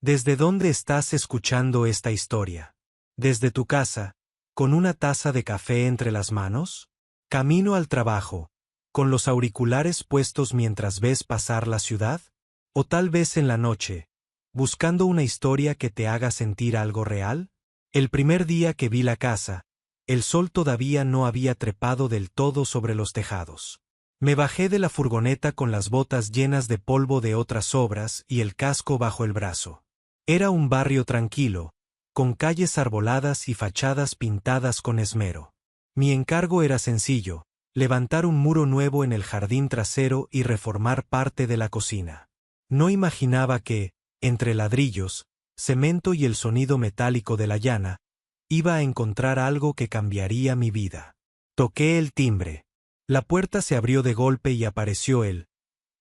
¿Desde dónde estás escuchando esta historia? ¿Desde tu casa, con una taza de café entre las manos? ¿Camino al trabajo, con los auriculares puestos mientras ves pasar la ciudad? ¿O tal vez en la noche, buscando una historia que te haga sentir algo real? El primer día que vi la casa, el sol todavía no había trepado del todo sobre los tejados. Me bajé de la furgoneta con las botas llenas de polvo de otras obras y el casco bajo el brazo. Era un barrio tranquilo, con calles arboladas y fachadas pintadas con esmero. Mi encargo era sencillo: levantar un muro nuevo en el jardín trasero y reformar parte de la cocina. No imaginaba que, entre ladrillos, cemento y el sonido metálico de la llana, iba a encontrar algo que cambiaría mi vida. Toqué el timbre. La puerta se abrió de golpe y apareció él,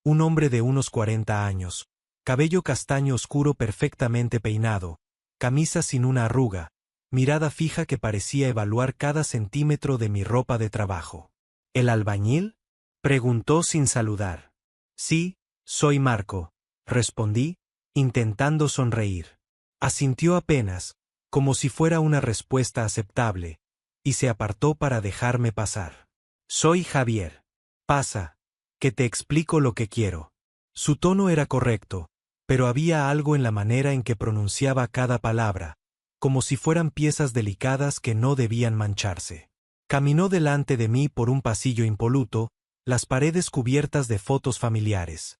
un hombre de unos 40 años, cabello castaño oscuro perfectamente peinado, camisa sin una arruga, mirada fija que parecía evaluar cada centímetro de mi ropa de trabajo. ¿El albañil?, preguntó sin saludar. Sí, soy Marco, respondí, intentando sonreír. Asintió apenas, como si fuera una respuesta aceptable, y se apartó para dejarme pasar. Soy Javier. Pasa, que te explico lo que quiero. Su tono era correcto, pero había algo en la manera en que pronunciaba cada palabra, como si fueran piezas delicadas que no debían mancharse. Caminó delante de mí por un pasillo impoluto, las paredes cubiertas de fotos familiares.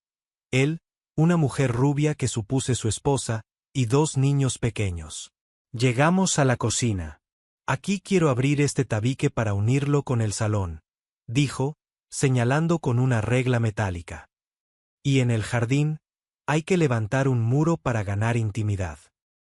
Él, una mujer rubia que supuse su esposa, y 2 niños pequeños. Llegamos a la cocina. Aquí quiero abrir este tabique para unirlo con el salón, dijo, señalando con una regla metálica. Y en el jardín, hay que levantar un muro para ganar intimidad.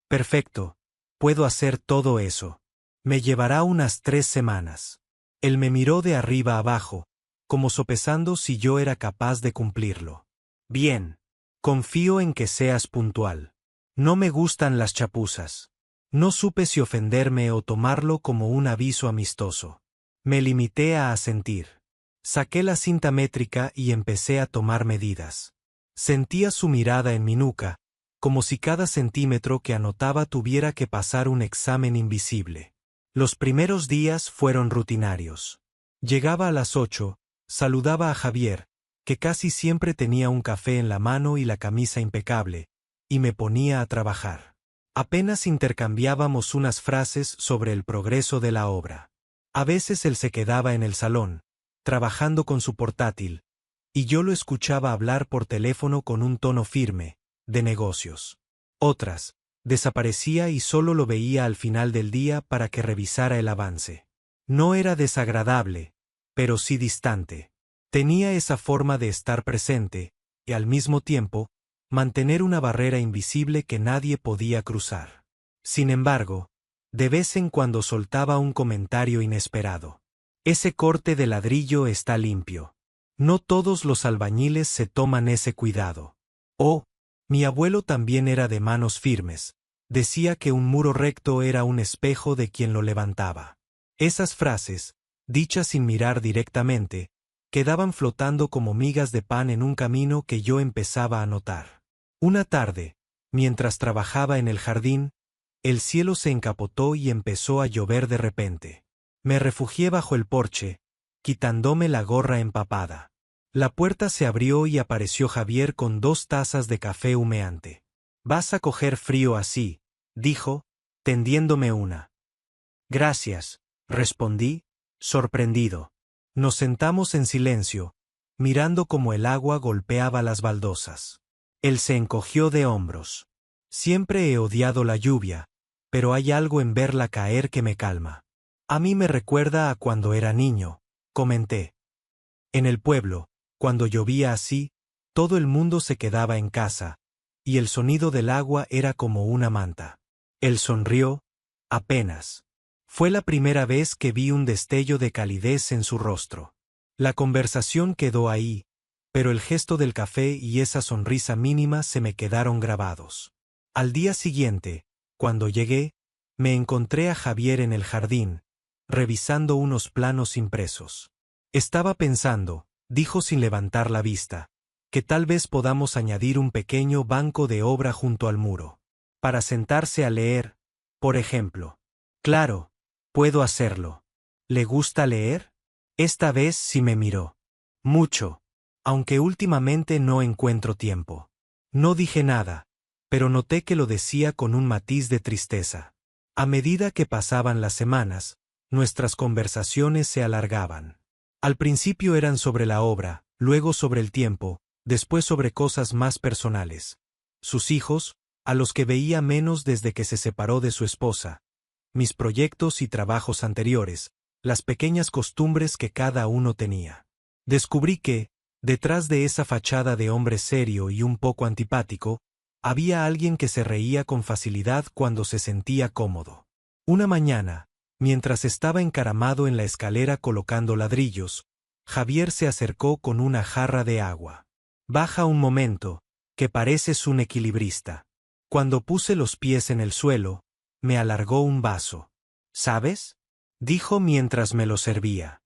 Perfecto, puedo hacer todo eso. Me llevará unas 3 semanas. Él me miró de arriba abajo, como sopesando si yo era capaz de cumplirlo. Bien. Confío en que seas puntual. No me gustan las chapuzas. No supe si ofenderme o tomarlo como un aviso amistoso. Me limité a asentir. Saqué la cinta métrica y empecé a tomar medidas. Sentía su mirada en mi nuca, como si cada centímetro que anotaba tuviera que pasar un examen invisible. Los primeros días fueron rutinarios. Llegaba a las 8, saludaba a Javier, que casi siempre tenía un café en la mano y la camisa impecable, y me ponía a trabajar. Apenas intercambiábamos unas frases sobre el progreso de la obra. A veces él se quedaba en el salón, trabajando con su portátil, y yo lo escuchaba hablar por teléfono con un tono firme, de negocios. Otras, desaparecía y solo lo veía al final del día para que revisara el avance. No era desagradable, pero sí distante. Tenía esa forma de estar presente, y al mismo tiempo, mantener una barrera invisible que nadie podía cruzar. Sin embargo, de vez en cuando soltaba un comentario inesperado. Ese corte de ladrillo está limpio. No todos los albañiles se toman ese cuidado. Oh, mi abuelo también era de manos firmes. Decía que un muro recto era un espejo de quien lo levantaba. Esas frases, dichas sin mirar directamente, quedaban flotando como migas de pan en un camino que yo empezaba a notar. Una tarde, mientras trabajaba en el jardín, el cielo se encapotó y empezó a llover de repente. Me refugié bajo el porche, quitándome la gorra empapada. La puerta se abrió y apareció Javier con 2 tazas de café humeante. «Vas a coger frío así», dijo, tendiéndome una. «Gracias», respondí, sorprendido. Nos sentamos en silencio, mirando cómo el agua golpeaba las baldosas. Él se encogió de hombros. Siempre he odiado la lluvia, pero hay algo en verla caer que me calma. A mí me recuerda a cuando era niño, comenté. En el pueblo, cuando llovía así, todo el mundo se quedaba en casa, y el sonido del agua era como una manta. Él sonrió, apenas. Fue la primera vez que vi un destello de calidez en su rostro. La conversación quedó ahí, pero el gesto del café y esa sonrisa mínima se me quedaron grabados. Al día siguiente, cuando llegué, me encontré a Javier en el jardín, revisando unos planos impresos. Estaba pensando, dijo sin levantar la vista, que tal vez podamos añadir un pequeño banco de obra junto al muro. para sentarse a leer, por ejemplo. Claro, puedo hacerlo. ¿Le gusta leer? Esta vez sí me miró. Mucho. Aunque últimamente no encuentro tiempo. No dije nada, pero noté que lo decía con un matiz de tristeza. A medida que pasaban las semanas, nuestras conversaciones se alargaban. Al principio eran sobre la obra, luego sobre el tiempo, después sobre cosas más personales. Sus hijos, a los que veía menos desde que se separó de su esposa. Mis proyectos y trabajos anteriores, las pequeñas costumbres que cada uno tenía. Descubrí que, detrás de esa fachada de hombre serio y un poco antipático, había alguien que se reía con facilidad cuando se sentía cómodo. Una mañana, mientras estaba encaramado en la escalera colocando ladrillos, Javier se acercó con una jarra de agua. Baja un momento, que pareces un equilibrista. Cuando puse los pies en el suelo, me alargó un vaso. ¿Sabes?, dijo mientras me lo servía.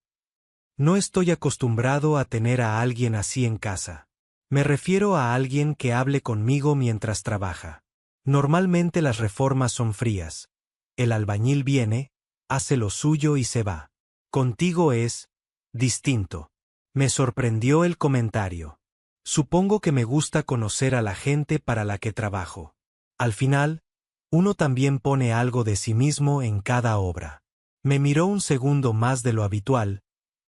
No estoy acostumbrado a tener a alguien así en casa. Me refiero a alguien que hable conmigo mientras trabaja. Normalmente las reformas son frías. El albañil viene, hace lo suyo y se va. Contigo es distinto. Me sorprendió el comentario. Supongo que me gusta conocer a la gente para la que trabajo. Al final, uno también pone algo de sí mismo en cada obra. Me miró un segundo más de lo habitual,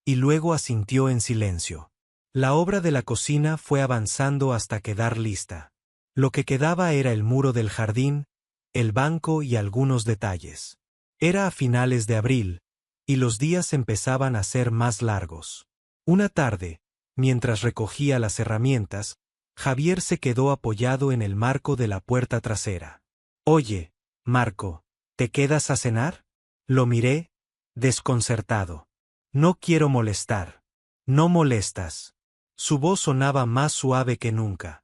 y luego asintió en silencio. La obra de la cocina fue avanzando hasta quedar lista. Lo que quedaba era el muro del jardín, el banco y algunos detalles. Era a finales de abril, y los días empezaban a ser más largos. Una tarde, mientras recogía las herramientas, Javier se quedó apoyado en el marco de la puerta trasera. «Oye, Marco, ¿te quedas a cenar?». Lo miré, desconcertado. «No quiero molestar». «No molestas». Su voz sonaba más suave que nunca.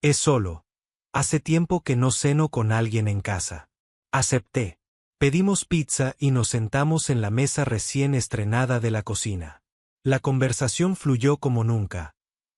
«Es solo. Hace tiempo que no ceno con alguien en casa». Acepté. Pedimos pizza y nos sentamos en la mesa recién estrenada de la cocina. La conversación fluyó como nunca.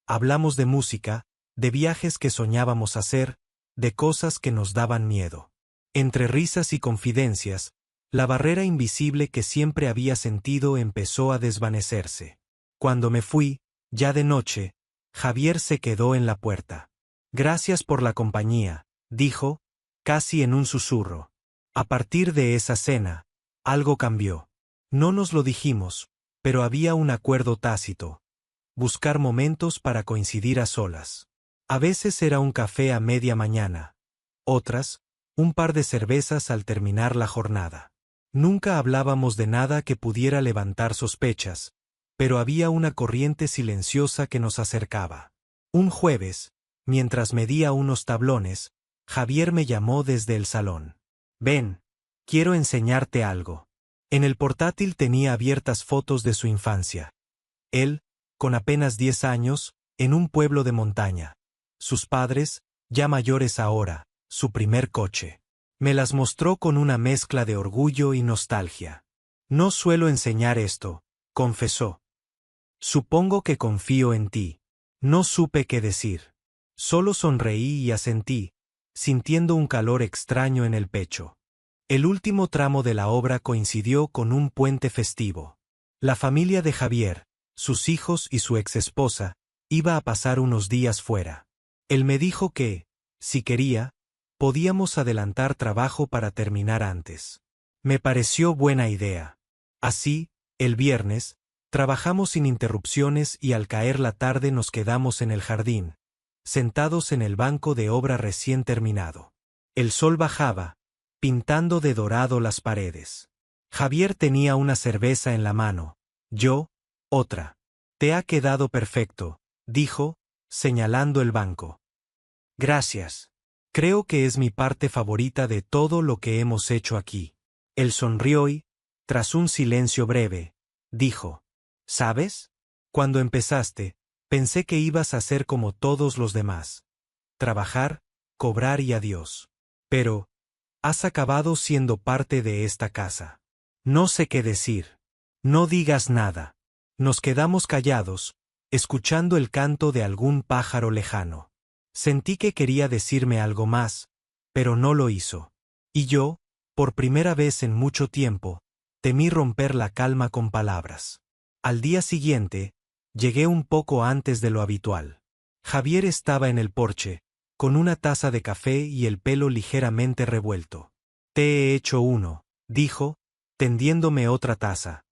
Hablamos de música, de viajes que soñábamos hacer, de cosas que nos daban miedo. Entre risas y confidencias, la barrera invisible que siempre había sentido empezó a desvanecerse. Cuando me fui, ya de noche, Javier se quedó en la puerta. «Gracias por la compañía», dijo, casi en un susurro. A partir de esa cena, algo cambió. No nos lo dijimos, pero había un acuerdo tácito. Buscar momentos para coincidir a solas. A veces era un café a media mañana. Otras, un par de cervezas al terminar la jornada. Nunca hablábamos de nada que pudiera levantar sospechas, pero había una corriente silenciosa que nos acercaba. Un jueves, mientras medía unos tablones, Javier me llamó desde el salón. «Ven, quiero enseñarte algo». En el portátil tenía abiertas fotos de su infancia. Él, con apenas 10 años, en un pueblo de montaña. Sus padres, ya mayores ahora, su primer coche. Me las mostró con una mezcla de orgullo y nostalgia. «No suelo enseñar esto», confesó. «Supongo que confío en ti». No supe qué decir. Solo sonreí y asentí, sintiendo un calor extraño en el pecho. El último tramo de la obra coincidió con un puente festivo. La familia de Javier, sus hijos y su exesposa, iba a pasar unos días fuera. Él me dijo que, si quería, podíamos adelantar trabajo para terminar antes. Me pareció buena idea. Así, el viernes, trabajamos sin interrupciones y al caer la tarde nos quedamos en el jardín, sentados en el banco de obra recién terminado. El sol bajaba, pintando de dorado las paredes. Javier tenía una cerveza en la mano, yo, otra. «Te ha quedado perfecto», dijo, señalando el banco. «Gracias. Creo que es mi parte favorita de todo lo que hemos hecho aquí». Él sonrió y, tras un silencio breve, dijo: «¿Sabes? Cuando empezaste, pensé que ibas a ser como todos los demás. Trabajar, cobrar y adiós. Pero has acabado siendo parte de esta casa». No sé qué decir. «No digas nada». Nos quedamos callados, escuchando el canto de algún pájaro lejano. Sentí que quería decirme algo más, pero no lo hizo. Y yo, por primera vez en mucho tiempo, temí romper la calma con palabras. Al día siguiente, llegué un poco antes de lo habitual. Javier estaba en el porche, con una taza de café y el pelo ligeramente revuelto. «Te he hecho uno», dijo, tendiéndome otra taza.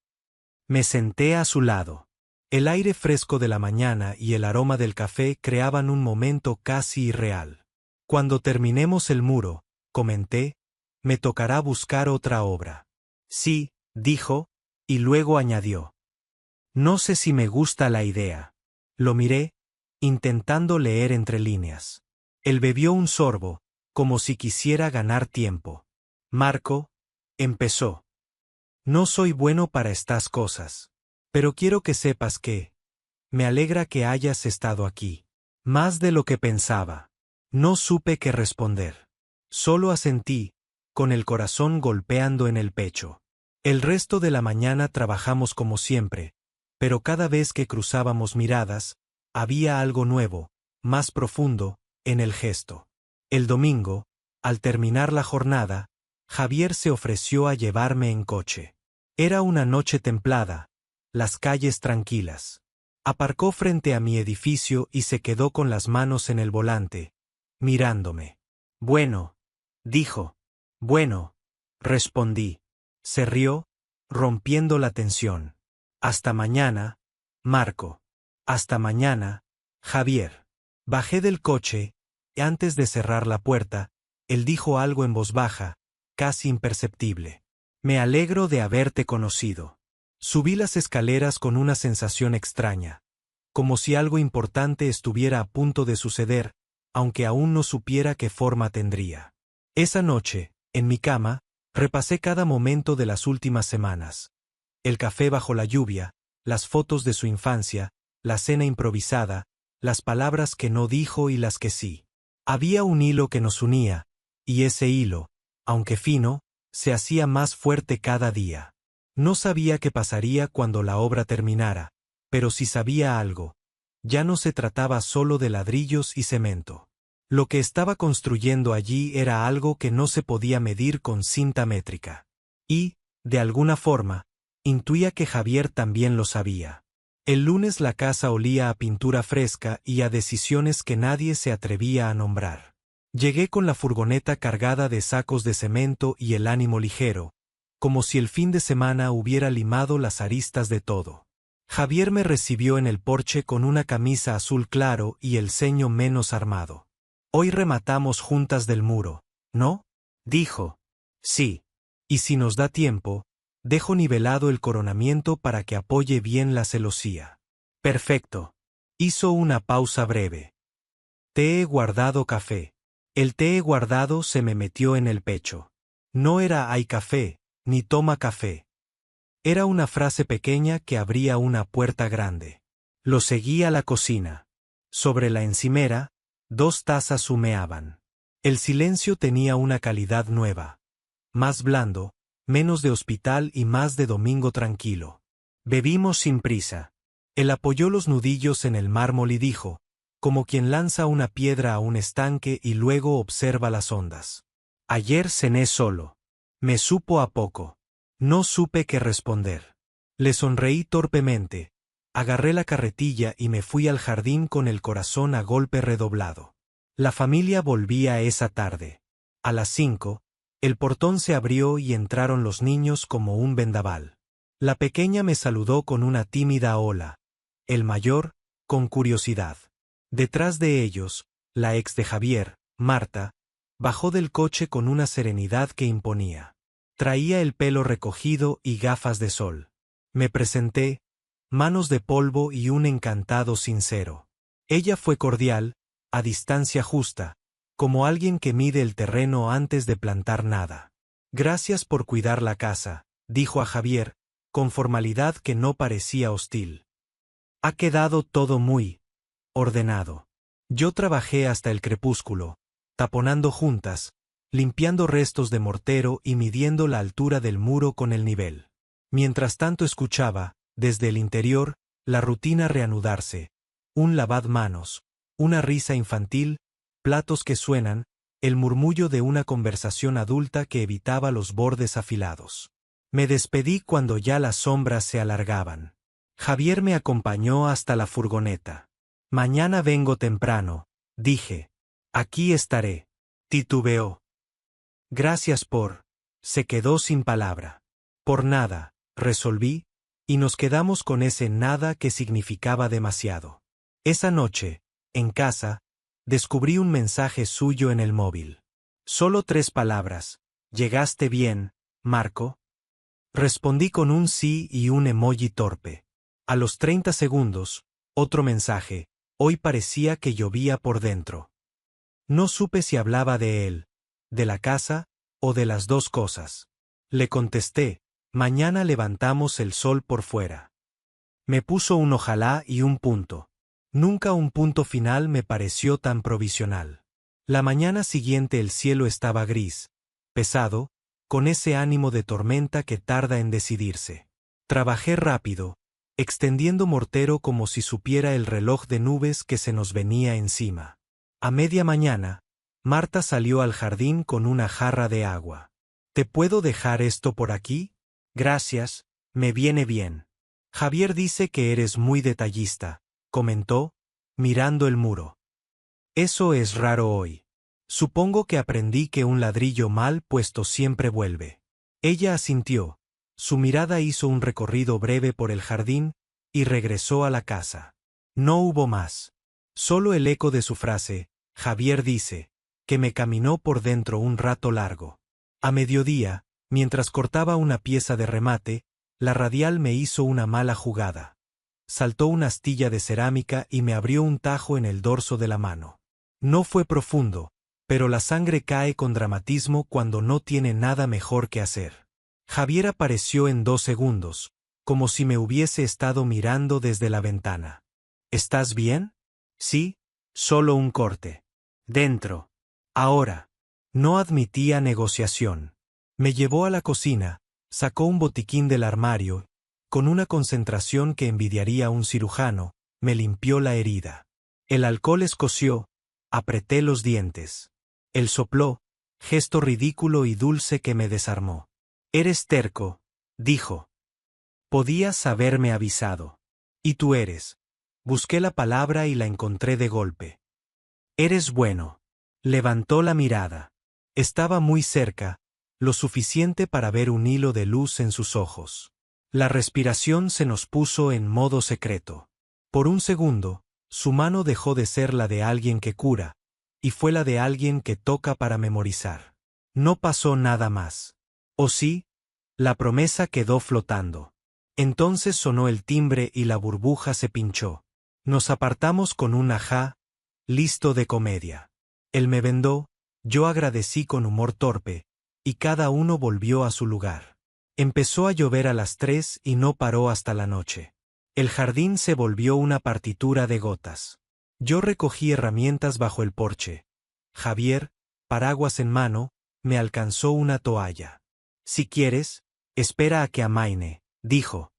Me senté a su lado. El aire fresco de la mañana y el aroma del café creaban un momento casi irreal. «Cuando terminemos el muro», comenté, «me tocará buscar otra obra». «Sí», dijo, y luego añadió. «No sé si me gusta la idea». Lo miré, intentando leer entre líneas. Él bebió un sorbo, como si quisiera ganar tiempo. «Marco», empezó. «No soy bueno para estas cosas. Pero quiero que sepas que me alegra que hayas estado aquí. Más de lo que pensaba». No supe qué responder. Solo asentí, con el corazón golpeando en el pecho. El resto de la mañana trabajamos como siempre, pero cada vez que cruzábamos miradas, había algo nuevo, más profundo, en el gesto. El domingo, al terminar la jornada, Javier se ofreció a llevarme en coche. Era una noche templada, las calles tranquilas. Aparcó frente a mi edificio y se quedó con las manos en el volante, mirándome. «Bueno», dijo. «Bueno», respondí. Se rió, rompiendo la tensión. «Hasta mañana, Marco». «Hasta mañana, Javier». Bajé del coche, y antes de cerrar la puerta, él dijo algo en voz baja, casi imperceptible. «Me alegro de haberte conocido». Subí las escaleras con una sensación extraña, como si algo importante estuviera a punto de suceder, aunque aún no supiera qué forma tendría. Esa noche, en mi cama, repasé cada momento de las últimas semanas. El café bajo la lluvia, las fotos de su infancia, la cena improvisada, las palabras que no dijo y las que sí. Había un hilo que nos unía, y ese hilo, aunque fino, se hacía más fuerte cada día. No sabía qué pasaría cuando la obra terminara, pero sí sabía algo. Ya no se trataba solo de ladrillos y cemento. Lo que estaba construyendo allí era algo que no se podía medir con cinta métrica. Y, de alguna forma, intuía que Javier también lo sabía. El lunes la casa olía a pintura fresca y a decisiones que nadie se atrevía a nombrar. Llegué con la furgoneta cargada de sacos de cemento y el ánimo ligero, como si el fin de semana hubiera limado las aristas de todo. Javier me recibió en el porche con una camisa azul claro y el ceño menos armado. «Hoy rematamos juntas del muro, ¿no?», dijo. «Sí. Y si nos da tiempo, dejo nivelado el coronamiento para que apoye bien la celosía». «Perfecto». Hizo una pausa breve. «Te he guardado café». El «te he guardado» se me metió en el pecho. No era «hay café», ni «toma café». Era una frase pequeña que abría una puerta grande. Lo seguí a la cocina. Sobre la encimera, 2 tazas humeaban. El silencio tenía una calidad nueva. Más blando, menos de hospital y más de domingo tranquilo. Bebimos sin prisa. Él apoyó los nudillos en el mármol y dijo, como quien lanza una piedra a un estanque y luego observa las ondas: «Ayer cené solo. Me supo a poco». No supe qué responder. Le sonreí torpemente, agarré la carretilla y me fui al jardín con el corazón a golpe redoblado. La familia volvía esa tarde. A las 5, el portón se abrió y entraron los niños como un vendaval. La pequeña me saludó con una tímida hola. El mayor, con curiosidad. Detrás de ellos, la ex de Javier, Marta, bajó del coche con una serenidad que imponía. Traía el pelo recogido y gafas de sol. Me presenté, manos de polvo y un encantado sincero. Ella fue cordial, a distancia justa, como alguien que mide el terreno antes de plantar nada. «Gracias por cuidar la casa», dijo a Javier, con formalidad que no parecía hostil. «Ha quedado todo muy ordenado». Yo trabajé hasta el crepúsculo, taponando juntas, limpiando restos de mortero y midiendo la altura del muro con el nivel. Mientras tanto escuchaba, desde el interior, la rutina reanudarse: un lavamanos, una risa infantil, platos que suenan, el murmullo de una conversación adulta que evitaba los bordes afilados. Me despedí cuando ya las sombras se alargaban. Javier me acompañó hasta la furgoneta. Mañana vengo temprano, dije. Aquí estaré. Titubeó. Gracias por... Se quedó sin palabra. Por nada, resolví, y nos quedamos con ese nada que significaba demasiado. Esa noche, en casa, descubrí un mensaje suyo en el móvil. Solo 3 palabras. ¿Llegaste bien, Marco? Respondí con un sí y un emoji torpe. A los 30 segundos, otro mensaje. Hoy parecía que llovía por dentro. No supe si hablaba de él, de la casa, o de las dos cosas. Le contesté, mañana levantamos el sol por fuera. Me puso un ojalá y un punto. Nunca un punto final me pareció tan provisional. La mañana siguiente el cielo estaba gris, pesado, con ese ánimo de tormenta que tarda en decidirse. Trabajé rápido, extendiendo mortero como si supiera el reloj de nubes que se nos venía encima. A media mañana, Marta salió al jardín con una jarra de agua. ¿Te puedo dejar esto por aquí? Gracias, me viene bien. Javier dice que eres muy detallista, comentó, mirando el muro. Eso es raro hoy. Supongo que aprendí que un ladrillo mal puesto siempre vuelve. Ella asintió. Su mirada hizo un recorrido breve por el jardín y regresó a la casa. No hubo más. Solo el eco de su frase, Javier dice, que me caminó por dentro un rato largo. A mediodía, mientras cortaba una pieza de remate, la radial me hizo una mala jugada. Saltó una astilla de cerámica y me abrió un tajo en el dorso de la mano. No fue profundo, pero la sangre cae con dramatismo cuando no tiene nada mejor que hacer. Javier apareció en 2 segundos, como si me hubiese estado mirando desde la ventana. ¿Estás bien? Sí, solo un corte. Dentro. Ahora. No admitía negociación. Me llevó a la cocina, sacó un botiquín del armario, con una concentración que envidiaría a un cirujano, me limpió la herida. El alcohol escoció, apreté los dientes. Él sopló, gesto ridículo y dulce que me desarmó. Eres terco, dijo. Podías haberme avisado. Y tú eres. Busqué la palabra y la encontré de golpe. Eres bueno. Levantó la mirada. Estaba muy cerca, lo suficiente para ver un hilo de luz en sus ojos. La respiración se nos puso en modo secreto. Por un segundo, su mano dejó de ser la de alguien que cura, y fue la de alguien que toca para memorizar. No pasó nada más. ¿O sí? La promesa quedó flotando. Entonces sonó el timbre y la burbuja se pinchó. Nos apartamos con un ajá, listo de comedia. Él me vendó, yo agradecí con humor torpe, y cada uno volvió a su lugar. Empezó a llover a las 3 y no paró hasta la noche. El jardín se volvió una partitura de gotas. Yo recogí herramientas bajo el porche. Javier, paraguas en mano, me alcanzó una toalla. Si quieres, espera a que amaine, dijo.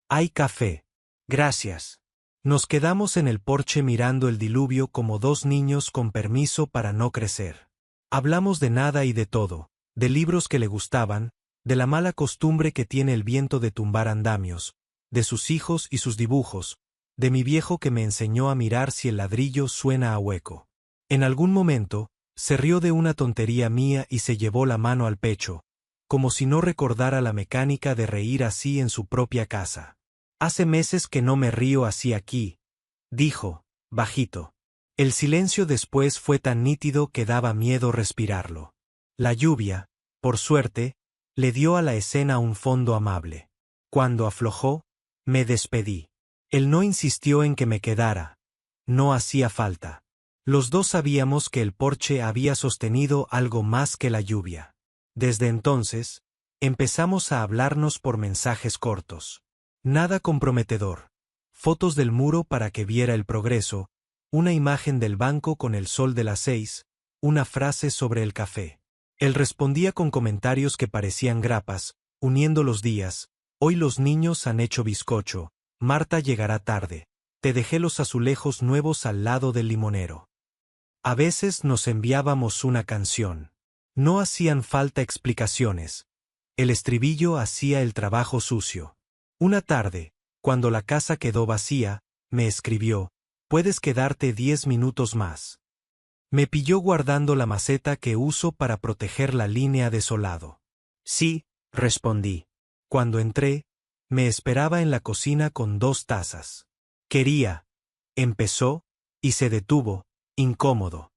Hay café. Gracias. Nos quedamos en el porche mirando el diluvio como 2 niños con permiso para no crecer. Hablamos de nada y de todo, de libros que le gustaban, de la mala costumbre que tiene el viento de tumbar andamios, de sus hijos y sus dibujos, de mi viejo que me enseñó a mirar si el ladrillo suena a hueco. En algún momento, se rió de una tontería mía y se llevó la mano al pecho, como si no recordara la mecánica de reír así en su propia casa. Hace meses que no me río así aquí, dijo, bajito. El silencio después fue tan nítido que daba miedo respirarlo. La lluvia, por suerte, le dio a la escena un fondo amable. Cuando aflojó, me despedí. Él no insistió en que me quedara. No hacía falta. Los dos sabíamos que el porche había sostenido algo más que la lluvia. Desde entonces, empezamos a hablarnos por mensajes cortos. Nada comprometedor. Fotos del muro para que viera el progreso, una imagen del banco con el sol de las 6, una frase sobre el café. Él respondía con comentarios que parecían grapas, uniendo los días. Hoy los niños han hecho bizcocho. Marta llegará tarde. Te dejé los azulejos nuevos al lado del limonero. A veces nos enviábamos una canción. No hacían falta explicaciones. El estribillo hacía el trabajo sucio. Una tarde, cuando la casa quedó vacía, me escribió: «Puedes quedarte 10 minutos más». Me pilló guardando la maceta que uso para proteger la línea de solado. «Sí», respondí. Cuando entré, me esperaba en la cocina con 2 tazas. «Quería», empezó, y se detuvo, incómodo.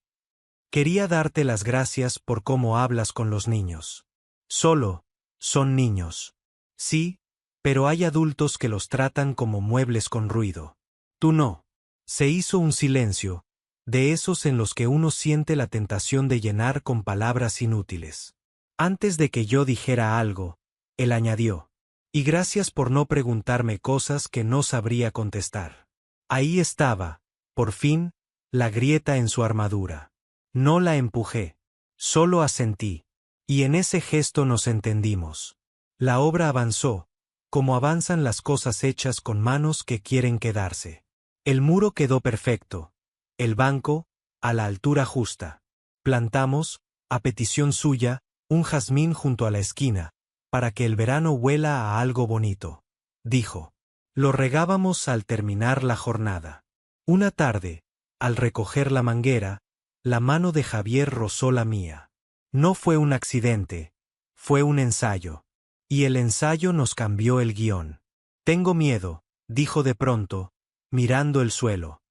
«Quería darte las gracias por cómo hablas con los niños. Solo, son niños. Sí, pero hay adultos que los tratan como muebles con ruido. Tú no». Se hizo un silencio, de esos en los que uno siente la tentación de llenar con palabras inútiles. Antes de que yo dijera algo, él añadió: «Y gracias por no preguntarme cosas que no sabría contestar». Ahí estaba, por fin, la grieta en su armadura. No la empujé, solo asentí, y en ese gesto nos entendimos. La obra avanzó, como avanzan las cosas hechas con manos que quieren quedarse. El muro quedó perfecto, el banco, a la altura justa. Plantamos, a petición suya, un jazmín junto a la esquina, para que el verano huela a algo bonito, dijo. Lo regábamos al terminar la jornada. Una tarde, al recoger la manguera, la mano de Javier rozó la mía. No fue un accidente, fue un ensayo. Y el ensayo nos cambió el guión. «Tengo miedo», dijo de pronto, mirando el suelo.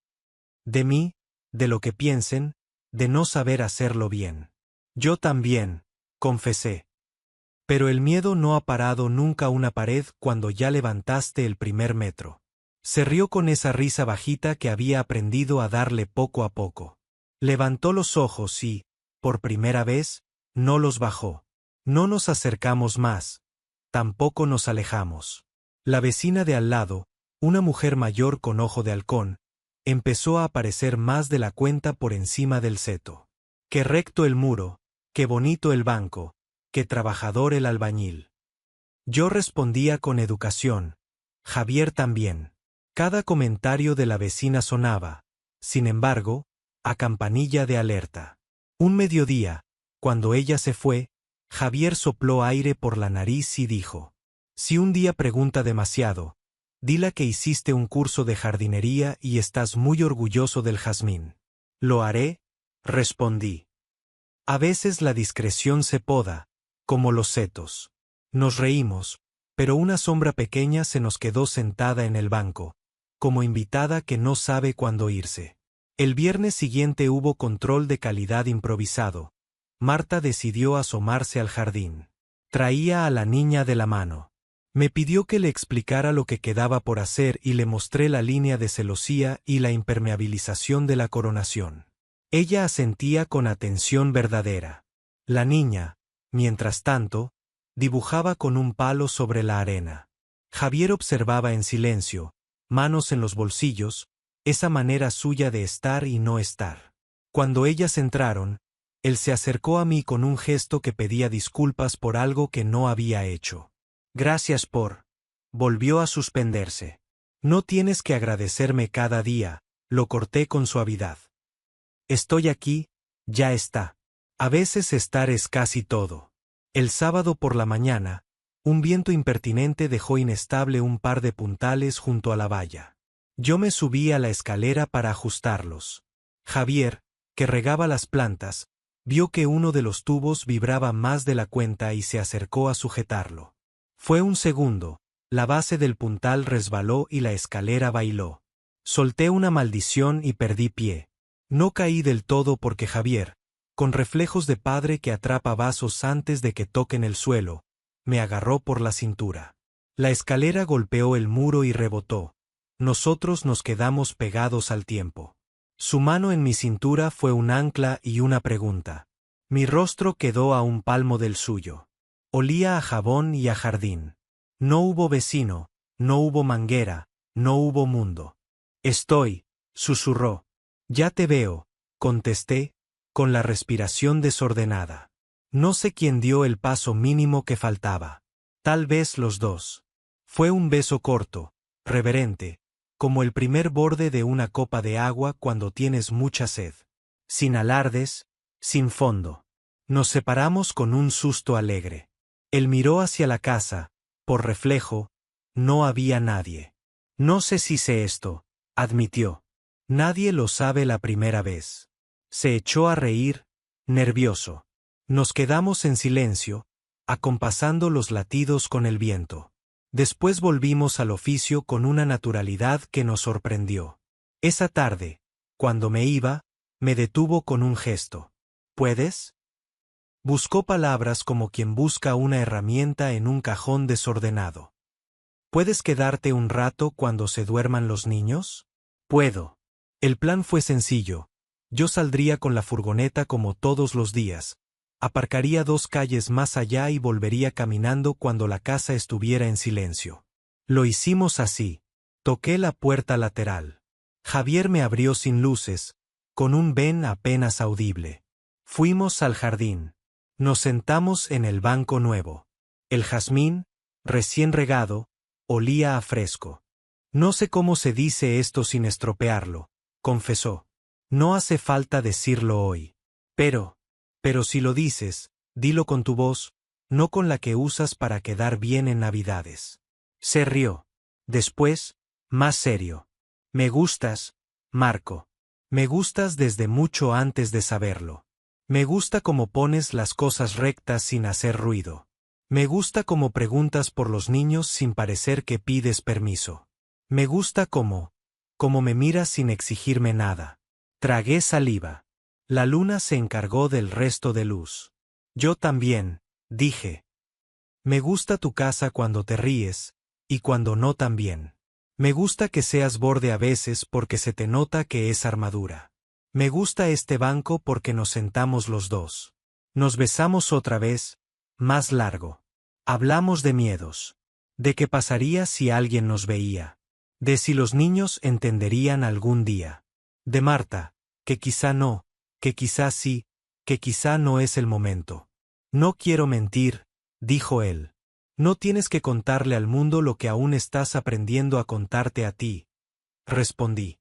«De mí, de lo que piensen, de no saber hacerlo bien». «Yo también», confesé. «Pero el miedo no ha parado nunca una pared cuando ya levantaste el primer metro». Se rió con esa risa bajita que había aprendido a darle poco a poco. Levantó los ojos y, por primera vez, no los bajó. No nos acercamos más. Tampoco nos alejamos. La vecina de al lado, una mujer mayor con ojo de halcón, empezó a aparecer más de la cuenta por encima del seto. «Qué recto el muro, qué bonito el banco, qué trabajador el albañil». Yo respondía con educación. Javier también. Cada comentario de la vecina sonaba, sin embargo, a campanilla de alerta. Un mediodía, cuando ella se fue, Javier sopló aire por la nariz y dijo: «Si un día pregunta demasiado, dila que hiciste un curso de jardinería y estás muy orgulloso del jazmín». «Lo haré», respondí. A veces la discreción se poda, como los setos. Nos reímos, pero una sombra pequeña se nos quedó sentada en el banco, como invitada que no sabe cuándo irse. El viernes siguiente hubo control de calidad improvisado. Marta decidió asomarse al jardín. Traía a la niña de la mano. Me pidió que le explicara lo que quedaba por hacer y le mostré la línea de celosía y la impermeabilización de la coronación. Ella asentía con atención verdadera. La niña, mientras tanto, dibujaba con un palo sobre la arena. Javier observaba en silencio, manos en los bolsillos, esa manera suya de estar y no estar. Cuando ellas entraron, él se acercó a mí con un gesto que pedía disculpas por algo que no había hecho. «Gracias por...». Volvió a suspenderse. «No tienes que agradecerme cada día», lo corté con suavidad. «Estoy aquí, ya está. A veces estar es casi todo». El sábado por la mañana, un viento impertinente dejó inestable un par de puntales junto a la valla. Yo me subí a la escalera para ajustarlos. Javier, que regaba las plantas, vio que uno de los tubos vibraba más de la cuenta y se acercó a sujetarlo. Fue un segundo, la base del puntal resbaló y la escalera bailó. Solté una maldición y perdí pie. No caí del todo porque Javier, con reflejos de padre que atrapa vasos antes de que toquen el suelo, me agarró por la cintura. La escalera golpeó el muro y rebotó. Nosotros nos quedamos pegados al tiempo. Su mano en mi cintura fue un ancla y una pregunta. Mi rostro quedó a un palmo del suyo. Olía a jabón y a jardín. No hubo vecino, no hubo manguera, no hubo mundo. «Estoy», susurró. «Ya te veo», contesté, con la respiración desordenada. No sé quién dio el paso mínimo que faltaba. Tal vez los dos. Fue un beso corto, reverente, como el primer borde de una copa de agua cuando tienes mucha sed. sin alardes, sin fondo. Nos separamos con un susto alegre. Él miró hacia la casa, por reflejo, no había nadie. No sé si sé esto, admitió. Nadie lo sabe la primera vez. Se echó a reír, nervioso. Nos quedamos en silencio, acompasando los latidos con el viento. Después volvimos al oficio con una naturalidad que nos sorprendió. Esa tarde, cuando me iba, me detuvo con un gesto. ¿Puedes? Buscó palabras como quien busca una herramienta en un cajón desordenado. ¿Puedes quedarte un rato cuando se duerman los niños? Puedo. El plan fue sencillo. Yo saldría con la furgoneta como todos los días. Aparcaría 2 calles más allá y volvería caminando cuando la casa estuviera en silencio. Lo hicimos así. Toqué la puerta lateral. Javier me abrió sin luces, con un ven apenas audible. Fuimos al jardín. Nos sentamos en el banco nuevo. El jazmín, recién regado, olía a fresco. No sé cómo se dice esto sin estropearlo, confesó. No hace falta decirlo hoy. Pero si lo dices, dilo con tu voz, no con la que usas para quedar bien en Navidades. Se rió. Después, más serio. Me gustas, Marco. Me gustas desde mucho antes de saberlo. Me gusta cómo pones las cosas rectas sin hacer ruido. Me gusta cómo preguntas por los niños sin parecer que pides permiso. Me gusta cómo me miras sin exigirme nada. Tragué saliva. La luna se encargó del resto de luz. Yo también, dije. Me gusta tu casa cuando te ríes, y cuando no también. Me gusta que seas borde a veces porque se te nota que es armadura. Me gusta este banco porque nos sentamos los dos. Nos besamos otra vez, más largo. Hablamos de miedos. De qué pasaría si alguien nos veía. De si los niños entenderían algún día. De Marta, que quizá no, que quizá sí, que quizá no es el momento. No quiero mentir, dijo él. No tienes que contarle al mundo lo que aún estás aprendiendo a contarte a ti. Respondí.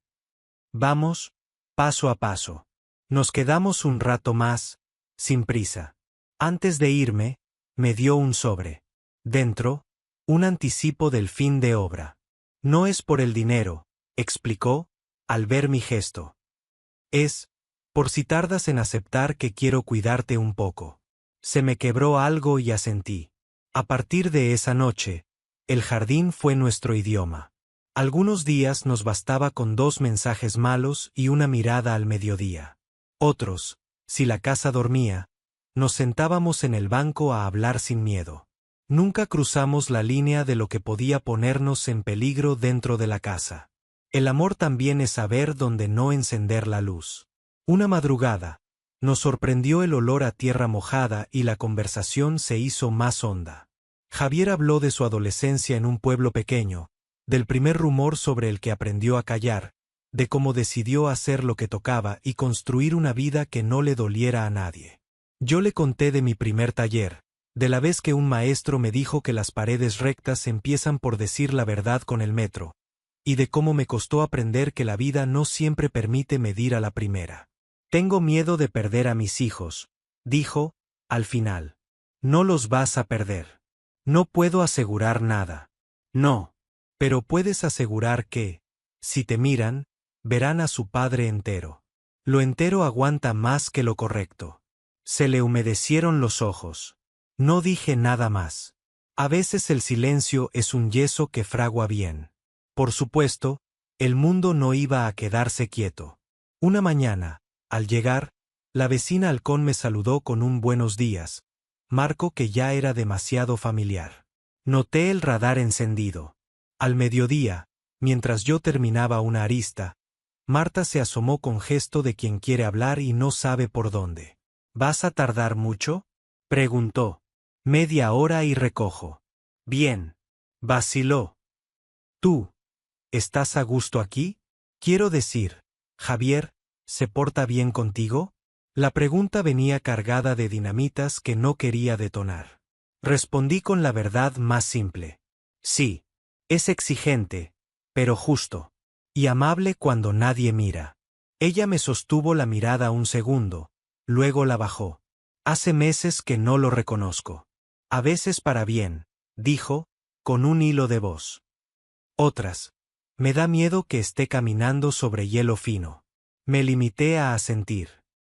Vamos, paso a paso. Nos quedamos un rato más, sin prisa. Antes de irme, me dio un sobre. Dentro, un anticipo del fin de obra. No es por el dinero, explicó, al ver mi gesto. Es, por si tardas en aceptar que quiero cuidarte un poco. Se me quebró algo y asentí. A partir de esa noche, el jardín fue nuestro idioma. Algunos días nos bastaba con 2 mensajes malos y una mirada al mediodía. Otros, si la casa dormía, nos sentábamos en el banco a hablar sin miedo. Nunca cruzamos la línea de lo que podía ponernos en peligro dentro de la casa. El amor también es saber dónde no encender la luz. Una madrugada, nos sorprendió el olor a tierra mojada y la conversación se hizo más honda. Javier habló de su adolescencia en un pueblo pequeño, del primer rumor sobre el que aprendió a callar, de cómo decidió hacer lo que tocaba y construir una vida que no le doliera a nadie. Yo le conté de mi primer taller, de la vez que un maestro me dijo que las paredes rectas empiezan por decir la verdad con el metro, y de cómo me costó aprender que la vida no siempre permite medir a la primera. Tengo miedo de perder a mis hijos, dijo, al final. No los vas a perder. No puedo asegurar nada. No. Pero puedes asegurar que, si te miran, verán a su padre entero. Lo entero aguanta más que lo correcto. Se le humedecieron los ojos. No dije nada más. A veces el silencio es un yeso que fragua bien. Por supuesto, el mundo no iba a quedarse quieto. Una mañana, al llegar, la vecina Halcón me saludó con un buenos días, marco que ya era demasiado familiar. Noté el radar encendido. Al mediodía, mientras yo terminaba una arista, Marta se asomó con gesto de quien quiere hablar y no sabe por dónde. ¿Vas a tardar mucho?, preguntó. 1/2 hora y recojo. Bien. Vaciló. ¿Tú estás a gusto aquí? Quiero decir, Javier, ¿se porta bien contigo? La pregunta venía cargada de dinamitas que no quería detonar. Respondí con la verdad más simple. Sí. Es exigente, pero justo. Y amable cuando nadie mira. Ella me sostuvo la mirada un segundo, luego la bajó. Hace meses que no lo reconozco. A veces para bien, dijo, con un hilo de voz. Otras. Me da miedo que esté caminando sobre hielo fino. Me limité a asentir.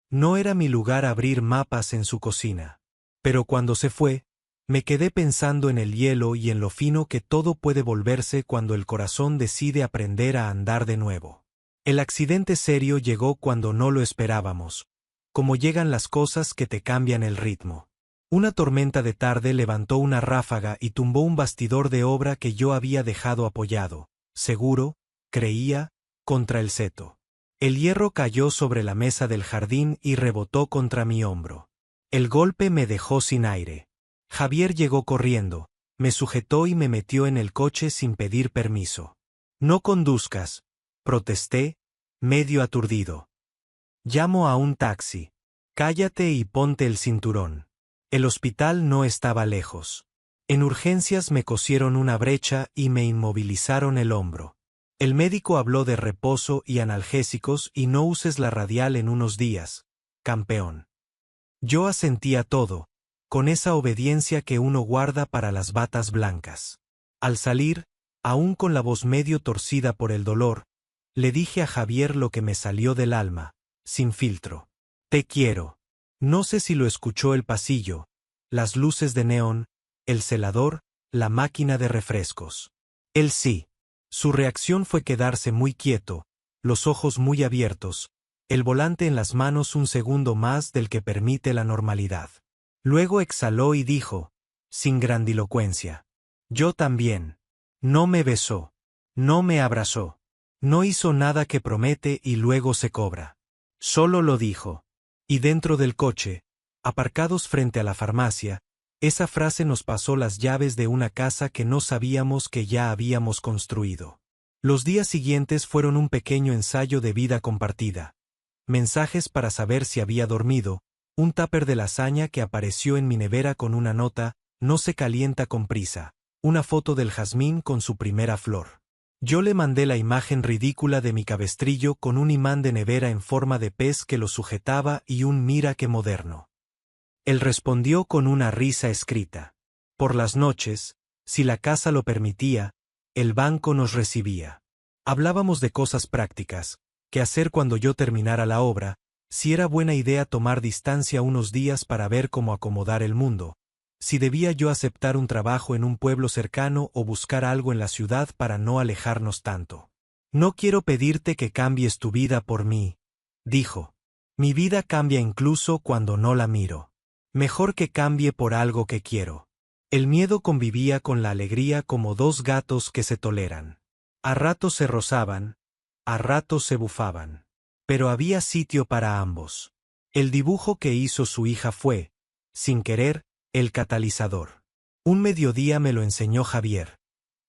No era mi lugar abrir mapas en su cocina. Pero cuando se fue, me quedé pensando en el hielo y en lo fino que todo puede volverse cuando el corazón decide aprender a andar de nuevo. El accidente serio llegó cuando no lo esperábamos, como llegan las cosas que te cambian el ritmo. Una tormenta de tarde levantó una ráfaga y tumbó un bastidor de obra que yo había dejado apoyado, seguro, creía, contra el seto. El hierro cayó sobre la mesa del jardín y rebotó contra mi hombro. El golpe me dejó sin aire. Javier llegó corriendo, me sujetó y me metió en el coche sin pedir permiso. No conduzcas, protesté, medio aturdido. Llamo a un taxi. Cállate y ponte el cinturón. El hospital no estaba lejos. En urgencias me cosieron una brecha y me inmovilizaron el hombro. El médico habló de reposo y analgésicos y no uses la radial en unos días, campeón. Yo asentía todo, con esa obediencia que uno guarda para las batas blancas. Al salir, aún con la voz medio torcida por el dolor, le dije a Javier lo que me salió del alma, sin filtro. Te quiero. No sé si lo escuchó el pasillo, las luces de neón, el celador, la máquina de refrescos. Él sí. Su reacción fue quedarse muy quieto, los ojos muy abiertos, el volante en las manos un segundo más del que permite la normalidad. Luego exhaló y dijo, sin grandilocuencia. Yo también. No me besó. No me abrazó. No hizo nada que promete y luego se cobra. Solo lo dijo. Y dentro del coche, aparcados frente a la farmacia, esa frase nos pasó las llaves de una casa que no sabíamos que ya habíamos construido. Los días siguientes fueron un pequeño ensayo de vida compartida. Mensajes para saber si había dormido, un tupper de lasaña que apareció en mi nevera con una nota, no se calienta con prisa, una foto del jazmín con su primera flor. Yo le mandé la imagen ridícula de mi cabestrillo con un imán de nevera en forma de pez que lo sujetaba y un mira qué moderno. Él respondió con una risa escrita. Por las noches, si la casa lo permitía, el banco nos recibía. Hablábamos de cosas prácticas, qué hacer cuando yo terminara la obra, si era buena idea tomar distancia unos días para ver cómo acomodar el mundo, si debía yo aceptar un trabajo en un pueblo cercano o buscar algo en la ciudad para no alejarnos tanto. No quiero pedirte que cambies tu vida por mí, dijo. Mi vida cambia incluso cuando no la miro. Mejor que cambie por algo que quiero. El miedo convivía con la alegría como dos gatos que se toleran. A ratos se rozaban, a ratos se bufaban. Pero había sitio para ambos. El dibujo que hizo su hija fue, sin querer, el catalizador. Un mediodía me lo enseñó Javier.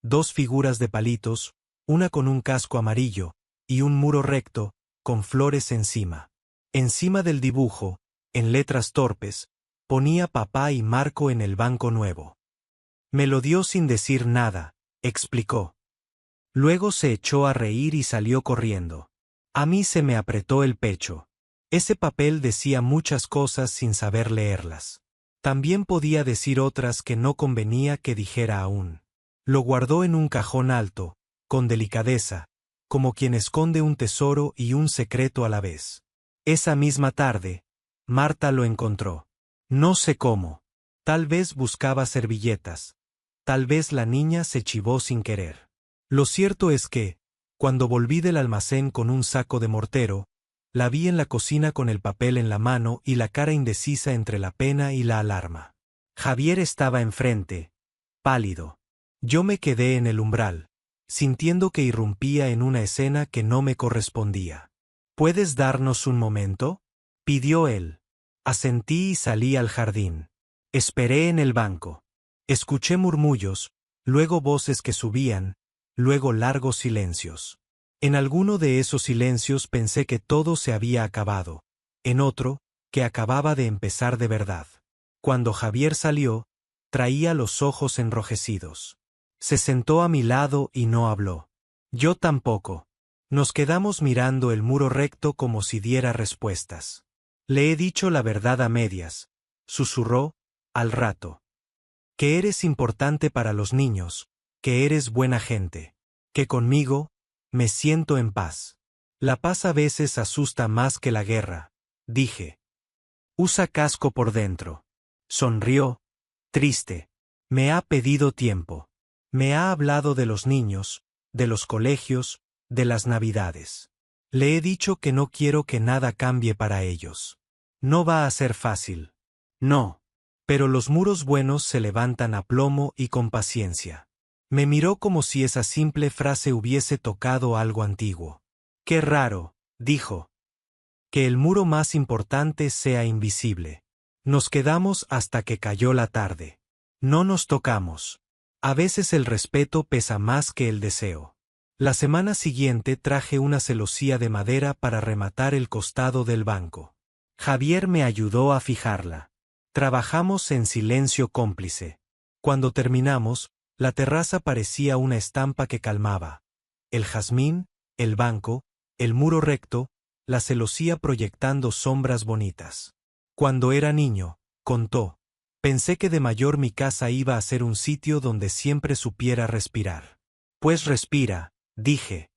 Dos figuras de palitos, una con un casco amarillo, y un muro recto, con flores encima. Encima del dibujo, en letras torpes, ponía papá y Marco en el banco nuevo. Me lo dio sin decir nada, explicó. Luego se echó a reír y salió corriendo. A mí se me apretó el pecho. Ese papel decía muchas cosas sin saber leerlas. También podía decir otras que no convenía que dijera aún. Lo guardó en un cajón alto, con delicadeza, como quien esconde un tesoro y un secreto a la vez. Esa misma tarde, Marta lo encontró. No sé cómo. Tal vez buscaba servilletas. Tal vez la niña se chivó sin querer. Lo cierto es que, cuando volví del almacén con un saco de mortero, la vi en la cocina con el papel en la mano y la cara indecisa entre la pena y la alarma. Javier estaba enfrente, pálido. Yo me quedé en el umbral, sintiendo que irrumpía en una escena que no me correspondía. ¿Puedes darnos un momento?, pidió él. Asentí y salí al jardín. Esperé en el banco. Escuché murmullos, luego voces que subían, luego largos silencios. En alguno de esos silencios pensé que todo se había acabado, en otro, que acababa de empezar de verdad. Cuando Javier salió, traía los ojos enrojecidos. Se sentó a mi lado y no habló. Yo tampoco. Nos quedamos mirando el muro recto como si diera respuestas. Le he dicho la verdad a medias, susurró, al rato. Que eres importante para los niños, que eres buena gente. Que conmigo, me siento en paz. La paz a veces asusta más que la guerra, dije. Usa casco por dentro. Sonrió, triste. Me ha pedido tiempo. Me ha hablado de los niños, de los colegios, de las navidades. Le he dicho que no quiero que nada cambie para ellos. No va a ser fácil. No. Pero los muros buenos se levantan a plomo y con paciencia. Me miró como si esa simple frase hubiese tocado algo antiguo. Qué raro, dijo. Que el muro más importante sea invisible. Nos quedamos hasta que cayó la tarde. No nos tocamos. A veces el respeto pesa más que el deseo. La semana siguiente traje una celosía de madera para rematar el costado del banco. Javier me ayudó a fijarla. Trabajamos en silencio cómplice. Cuando terminamos, la terraza parecía una estampa que calmaba. El jazmín, el banco, el muro recto, la celosía proyectando sombras bonitas. Cuando era niño, contó, pensé que de mayor mi casa iba a ser un sitio donde siempre supiera respirar. Pues respira, dije.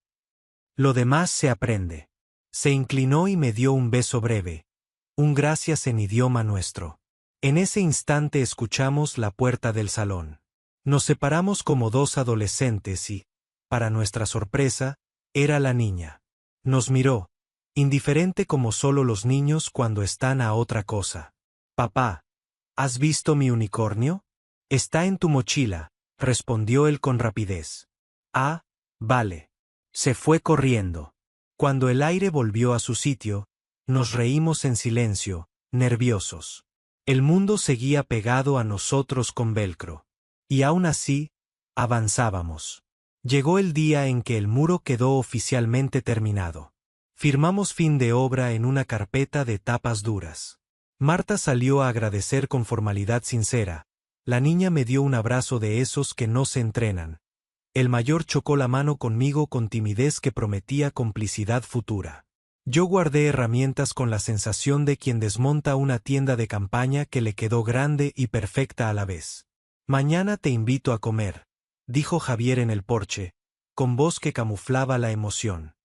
Lo demás se aprende. Se inclinó y me dio un beso breve, un gracias en idioma nuestro. En ese instante escuchamos la puerta del salón. Nos separamos como dos adolescentes y, para nuestra sorpresa, era la niña. Nos miró, indiferente como solo los niños cuando están a otra cosa. Papá, ¿has visto mi unicornio? Está en tu mochila, respondió él con rapidez. Ah, vale. Se fue corriendo. Cuando el aire volvió a su sitio, nos reímos en silencio, nerviosos. El mundo seguía pegado a nosotros con velcro. Y aún así, avanzábamos. Llegó el día en que el muro quedó oficialmente terminado. Firmamos fin de obra en una carpeta de tapas duras. Marta salió a agradecer con formalidad sincera. La niña me dio un abrazo de esos que no se entrenan. El mayor chocó la mano conmigo con timidez que prometía complicidad futura. Yo guardé herramientas con la sensación de quien desmonta una tienda de campaña que le quedó grande y perfecta a la vez. Mañana te invito a comer, dijo Javier en el porche, con voz que camuflaba la emoción.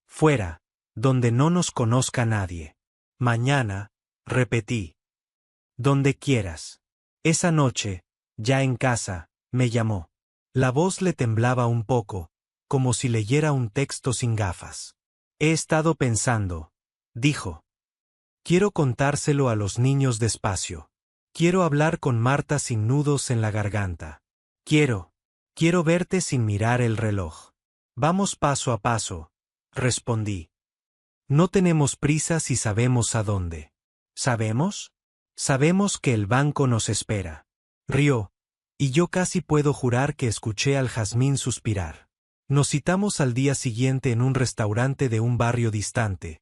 Fuera, donde no nos conozca nadie. Mañana, repetí. Donde quieras. Esa noche, ya en casa, me llamó. La voz le temblaba un poco, como si leyera un texto sin gafas. He estado pensando, dijo. Quiero contárselo a los niños despacio. Quiero hablar con Marta sin nudos en la garganta. Quiero verte sin mirar el reloj. Vamos paso a paso, respondí. No tenemos prisa si sabemos a dónde. ¿Sabemos? Sabemos que el banco nos espera. Rió, y yo casi puedo jurar que escuché al jazmín suspirar. Nos citamos al día siguiente en un restaurante de un barrio distante,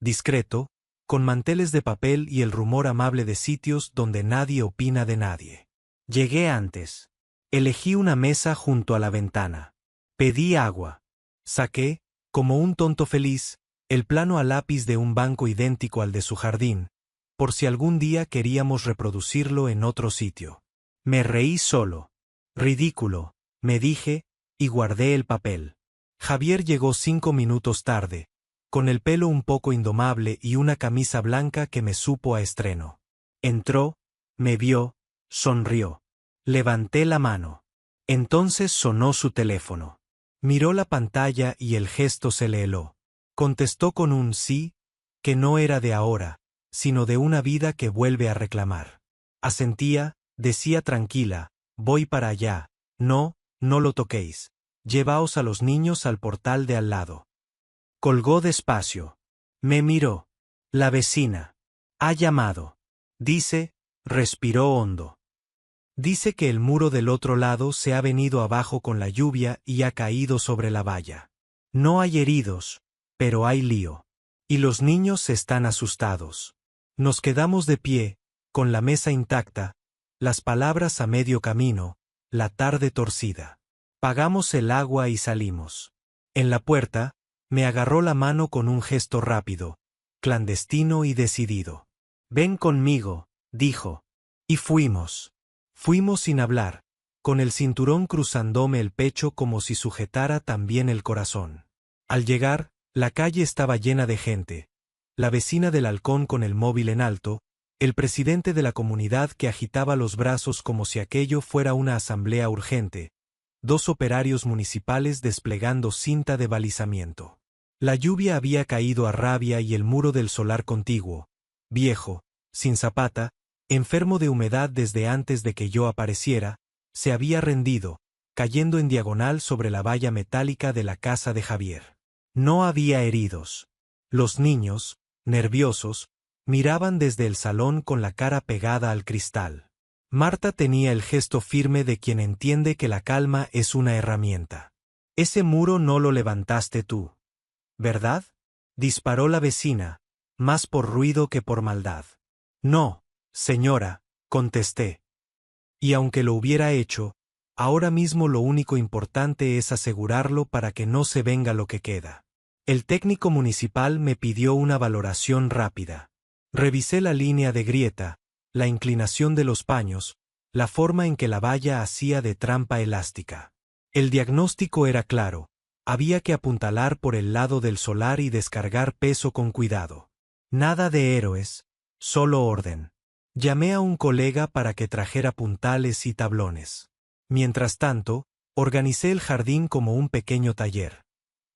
discreto, con manteles de papel y el rumor amable de sitios donde nadie opina de nadie. Llegué antes. Elegí una mesa junto a la ventana. Pedí agua. Saqué, como un tonto feliz, el plano a lápiz de un banco idéntico al de su jardín, por si algún día queríamos reproducirlo en otro sitio. Me reí solo. Ridículo, me dije, y guardé el papel. Javier llegó 5 minutos tarde, con el pelo un poco indomable y una camisa blanca que me supo a estreno. Entró, me vio, sonrió. Levanté la mano. Entonces sonó su teléfono. Miró la pantalla y el gesto se le heló. Contestó con un sí, que no era de ahora, sino de una vida que vuelve a reclamar. Asentía, decía tranquila, voy para allá, no lo toquéis. Llevaos a los niños al portal de al lado. Colgó despacio. Me miró. La vecina. Ha llamado. Dice, respiró hondo. Dice que el muro del otro lado se ha venido abajo con la lluvia y ha caído sobre la valla. No hay heridos, pero hay lío. Y los niños están asustados. Nos quedamos de pie, con la mesa intacta, las palabras a medio camino, la tarde torcida. Pagamos el agua y salimos. En la puerta, Me agarró la mano con un gesto rápido, clandestino y decidido. «Ven conmigo», dijo. Y fuimos. Fuimos sin hablar, con el cinturón cruzándome el pecho como si sujetara también el corazón. Al llegar, la calle estaba llena de gente. La vecina del halcón con el móvil en alto, el presidente de la comunidad que agitaba los brazos como si aquello fuera una asamblea urgente, 2 operarios municipales desplegando cinta de balizamiento. La lluvia había caído a rabia y el muro del solar contiguo, viejo, sin zapata, enfermo de humedad desde antes de que yo apareciera, se había rendido, cayendo en diagonal sobre la valla metálica de la casa de Javier. No había heridos. Los niños, nerviosos, miraban desde el salón con la cara pegada al cristal. Marta tenía el gesto firme de quien entiende que la calma es una herramienta. «Ese muro no lo levantaste tú, ¿verdad?», disparó la vecina, más por ruido que por maldad. «No, señora», contesté. «Y aunque lo hubiera hecho, ahora mismo lo único importante es asegurarlo para que no se venga lo que queda». El técnico municipal me pidió una valoración rápida. Revisé la línea de grieta, la inclinación de los paños, la forma en que la valla hacía de trampa elástica. El diagnóstico era claro: había que apuntalar por el lado del solar y descargar peso con cuidado. Nada de héroes, solo orden. Llamé a un colega para que trajera puntales y tablones. Mientras tanto, organicé el jardín como un pequeño taller.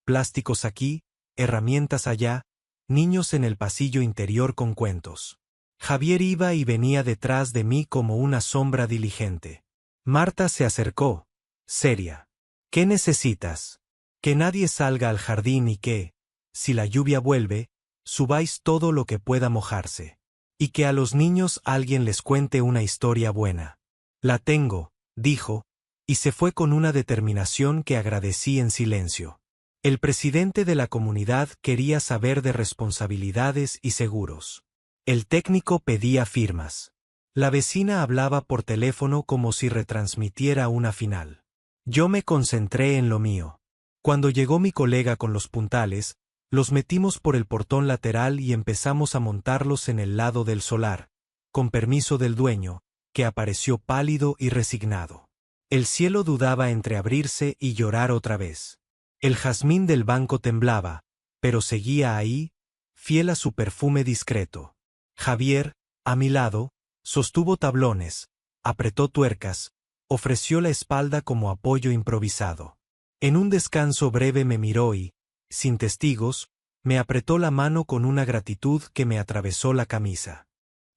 Plásticos aquí, herramientas allá, niños en el pasillo interior con cuentos. Javier iba y venía detrás de mí como una sombra diligente. Marta se acercó, seria. «¿Qué necesitas?». «Que nadie salga al jardín y que, si la lluvia vuelve, subáis todo lo que pueda mojarse. Y que a los niños alguien les cuente una historia buena». «La tengo», dijo, y se fue con una determinación que agradecí en silencio. El presidente de la comunidad quería saber de responsabilidades y seguros. El técnico pedía firmas. La vecina hablaba por teléfono como si retransmitiera una final. Yo me concentré en lo mío. Cuando llegó mi colega con los puntales, los metimos por el portón lateral y empezamos a montarlos en el lado del solar, con permiso del dueño, que apareció pálido y resignado. El cielo dudaba entre abrirse y llorar otra vez. El jazmín del banco temblaba, pero seguía ahí, fiel a su perfume discreto. Javier, a mi lado, sostuvo tablones, apretó tuercas, ofreció la espalda como apoyo improvisado. En un descanso breve me miró y, sin testigos, me apretó la mano con una gratitud que me atravesó la camisa.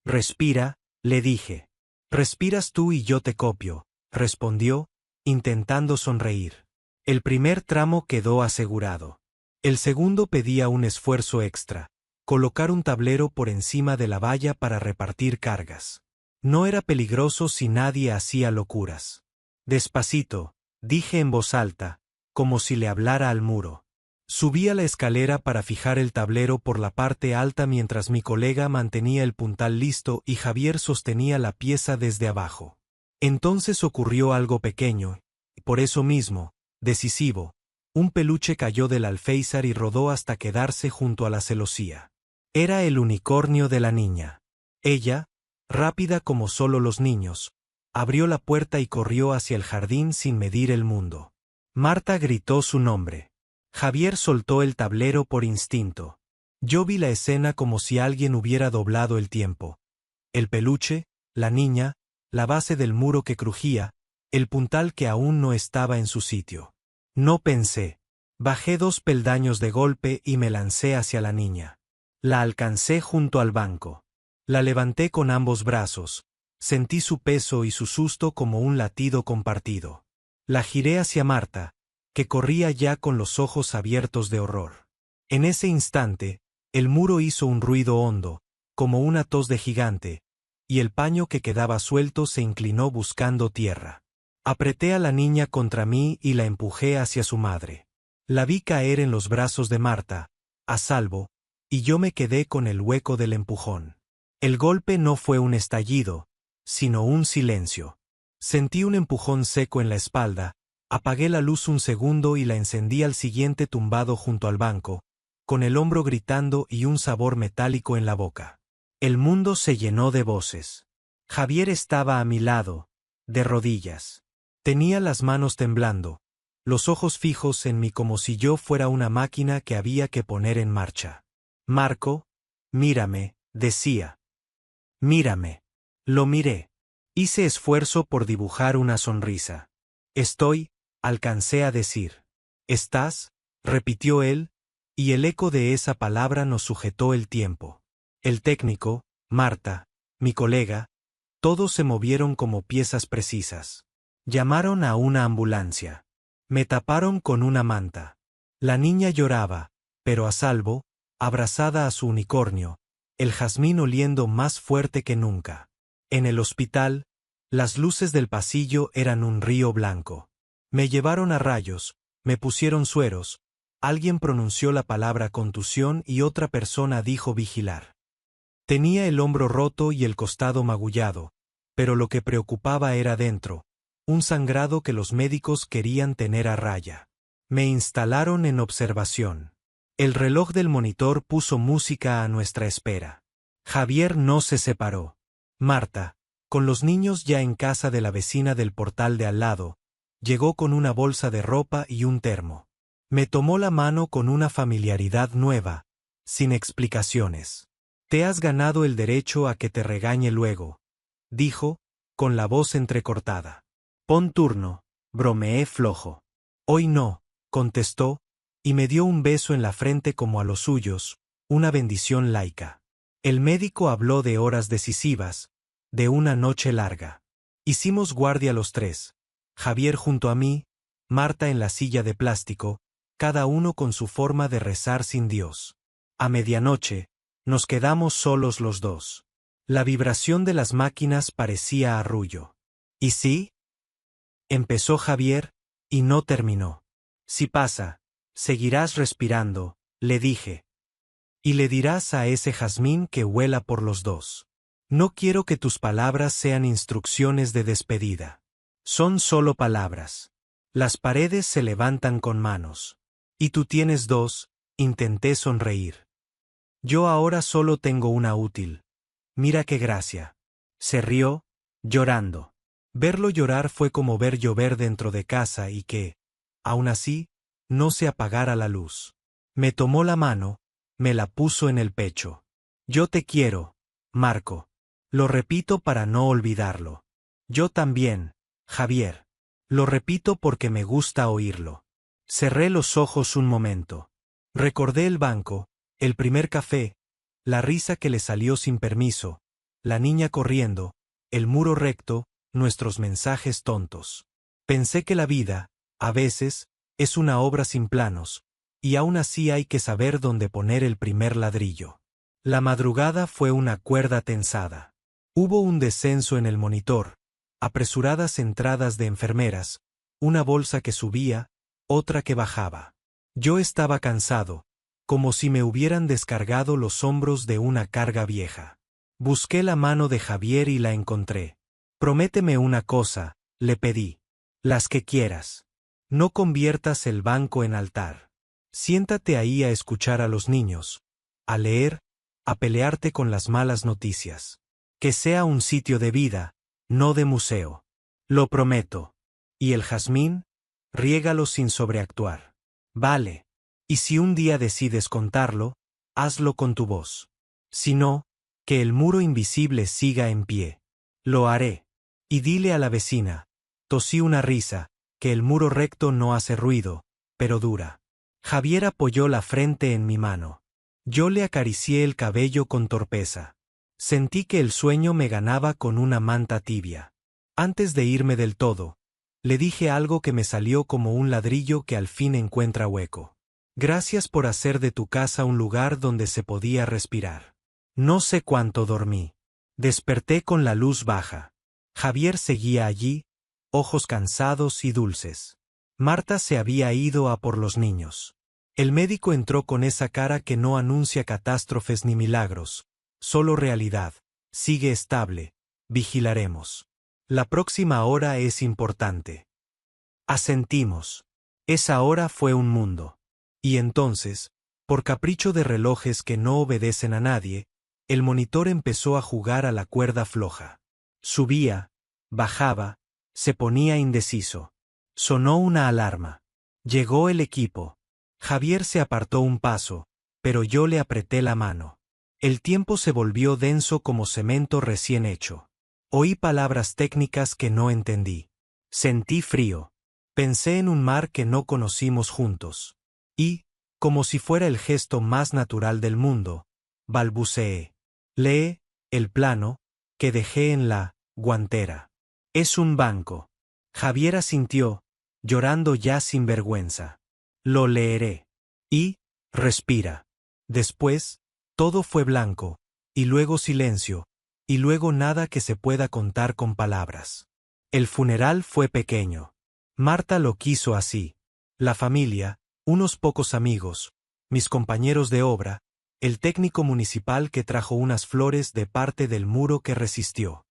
«Respira», le dije. «Respiras tú y yo te copio», respondió, intentando sonreír. El primer tramo quedó asegurado. El segundo pedía un esfuerzo extra: colocar un tablero por encima de la valla para repartir cargas. No era peligroso si nadie hacía locuras. «Despacito», dije en voz alta, como si le hablara al muro. Subí a la escalera para fijar el tablero por la parte alta mientras mi colega mantenía el puntal listo y Javier sostenía la pieza desde abajo. Entonces ocurrió algo pequeño, y por eso mismo, decisivo. Un peluche cayó del alféizar y rodó hasta quedarse junto a la celosía. Era el unicornio de la niña. Ella, rápida como solo los niños, abrió la puerta y corrió hacia el jardín sin medir el mundo. Marta gritó su nombre. Javier soltó el tablero por instinto. Yo vi la escena como si alguien hubiera doblado el tiempo. El peluche, la niña, la base del muro que crujía, el puntal que aún no estaba en su sitio. No pensé. Bajé 2 peldaños de golpe y me lancé hacia la niña. La alcancé junto al banco. La levanté con ambos brazos. Sentí su peso y su susto como un latido compartido. La giré hacia Marta, que corría ya con los ojos abiertos de horror. En ese instante, el muro hizo un ruido hondo, como una tos de gigante, y el paño que quedaba suelto se inclinó buscando tierra. Apreté a la niña contra mí y la empujé hacia su madre. La vi caer en los brazos de Marta, a salvo, y yo me quedé con el hueco del empujón. El golpe no fue un estallido, sino un silencio. Sentí un empujón seco en la espalda, Apagué la luz un segundo y la encendí al siguiente tumbado junto al banco, con el hombro gritando y un sabor metálico en la boca. El mundo se llenó de voces. Javier estaba a mi lado, de rodillas. Tenía las manos temblando, los ojos fijos en mí como si yo fuera una máquina que había que poner en marcha. Marco, mírame, decía. Mírame. Lo miré. Hice esfuerzo por dibujar una sonrisa. Alcancé a decir. ¿Estás? Repitió él, y el eco de esa palabra nos sujetó el tiempo. El técnico, Marta, mi colega, todos se movieron como piezas precisas. Llamaron a una ambulancia. Me taparon con una manta. La niña lloraba, pero a salvo, abrazada a su unicornio, el jazmín oliendo más fuerte que nunca. En el hospital, las luces del pasillo eran un río blanco. Me llevaron a rayos, me pusieron sueros, alguien pronunció la palabra contusión y otra persona dijo vigilar. Tenía el hombro roto y el costado magullado, pero lo que preocupaba era dentro, un sangrado que los médicos querían tener a raya. Me instalaron en observación. El reloj del monitor puso música a nuestra espera. Javier no se separó. Marta, con los niños ya en casa de la vecina del portal de al lado, llegó con una bolsa de ropa y un termo. Me tomó la mano con una familiaridad nueva, sin explicaciones. Te has ganado el derecho a que te regañe luego, dijo, con la voz entrecortada. Pon turno, bromeé flojo. Hoy no, contestó, y me dio un beso en la frente como a los suyos, una bendición laica. El médico habló de horas decisivas, de una noche larga. Hicimos guardia los tres, Javier junto a mí, Marta en la silla de plástico, cada uno con su forma de rezar sin Dios. A medianoche, nos quedamos solos los dos. La vibración de las máquinas parecía arrullo. ¿Y sí? Empezó Javier, y no terminó. Si pasa, seguirás respirando, le dije. Y le dirás a ese jazmín que huela por los dos. No quiero que tus palabras sean instrucciones de despedida. Son solo palabras. Las paredes se levantan con manos. Y tú tienes dos, intenté sonreír. Yo ahora solo tengo una útil. Mira qué gracia. Se rió, llorando. Verlo llorar fue como ver llover dentro de casa y que, aún así, no se apagara la luz. Me tomó la mano, me la puso en el pecho. Yo te quiero, Marco. Lo repito para no olvidarlo. Yo también, Javier. Lo repito porque me gusta oírlo. Cerré los ojos un momento. Recordé el banco, el primer café, la risa que le salió sin permiso, la niña corriendo, el muro recto, nuestros mensajes tontos. Pensé que la vida, a veces, es una obra sin planos, y aún así hay que saber dónde poner el primer ladrillo. La madrugada fue una cuerda tensada. Hubo un descenso en el monitor, apresuradas entradas de enfermeras, una bolsa que subía, otra que bajaba. Yo estaba cansado, como si me hubieran descargado los hombros de una carga vieja. Busqué la mano de Javier y la encontré. Prométeme una cosa, le pedí. Las que quieras. No conviertas el banco en altar. Siéntate ahí a escuchar a los niños, a leer, a pelearte con las malas noticias. Que sea un sitio de vida, no de museo. Lo prometo. Y el jazmín, riégalo sin sobreactuar. Vale. Y si un día decides contarlo, hazlo con tu voz. Si no, que el muro invisible siga en pie. Lo haré. Y dile a la vecina, tosí una risa, que el muro recto no hace ruido, pero dura. Javier apoyó la frente en mi mano. Yo le acaricié el cabello con torpeza. Sentí que el sueño me ganaba con una manta tibia. Antes de irme del todo, le dije algo que me salió como un ladrillo que al fin encuentra hueco. Gracias por hacer de tu casa un lugar donde se podía respirar. No sé cuánto dormí. Desperté con la luz baja. Javier seguía allí, ojos cansados y dulces. Marta se había ido a por los niños. El médico entró con esa cara que no anuncia catástrofes ni milagros, solo realidad. Sigue estable, vigilaremos. La próxima hora es importante. Asentimos. Esa hora fue un mundo. Y entonces, por capricho de relojes que no obedecen a nadie, el monitor empezó a jugar a la cuerda floja. Subía, bajaba, se ponía indeciso. Sonó una alarma. Llegó el equipo. Javier se apartó un paso, pero yo le apreté la mano. El tiempo se volvió denso como cemento recién hecho. Oí palabras técnicas que no entendí. Sentí frío. Pensé en un mar que no conocimos juntos. Y, como si fuera el gesto más natural del mundo, balbuceé. Lee, el plano, que dejé en la guantera. Es un banco. Javier asintió, llorando ya sin vergüenza. Lo leeré. Y, respira. Después, todo fue blanco, y luego silencio, y luego nada que se pueda contar con palabras. El funeral fue pequeño. Marta lo quiso así. La familia, unos pocos amigos, mis compañeros de obra, el técnico municipal que trajo unas flores de parte del muro que resistió.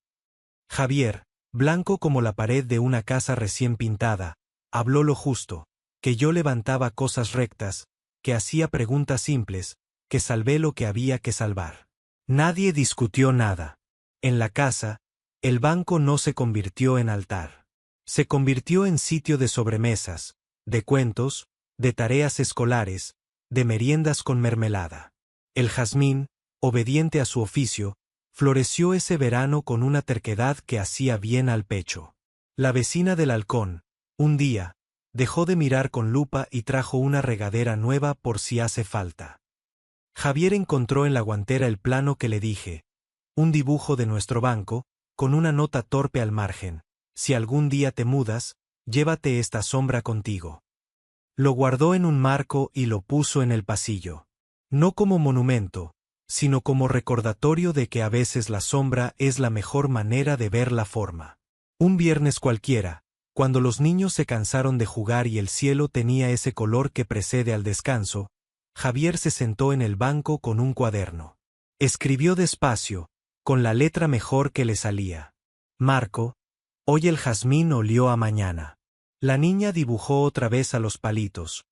Javier, blanco como la pared de una casa recién pintada, habló lo justo, que yo levantaba cosas rectas, que hacía preguntas simples, que salvé lo que había que salvar. Nadie discutió nada. En la casa, el banco no se convirtió en altar. Se convirtió en sitio de sobremesas, de cuentos, de tareas escolares, de meriendas con mermelada. El jazmín, obediente a su oficio, floreció ese verano con una terquedad que hacía bien al pecho. La vecina del halcón, un día, dejó de mirar con lupa y trajo una regadera nueva por si hace falta. Javier encontró en la guantera el plano que le dije, un dibujo de nuestro banco, con una nota torpe al margen. Si algún día te mudas, llévate esta sombra contigo. Lo guardó en un marco y lo puso en el pasillo. No como monumento, sino como recordatorio de que a veces la sombra es la mejor manera de ver la forma. Un viernes cualquiera, cuando los niños se cansaron de jugar y el cielo tenía ese color que precede al descanso, Javier se sentó en el banco con un cuaderno. Escribió despacio, con la letra mejor que le salía. Marco, hoy el jazmín olió a mañana. La niña dibujó otra vez a los palitos.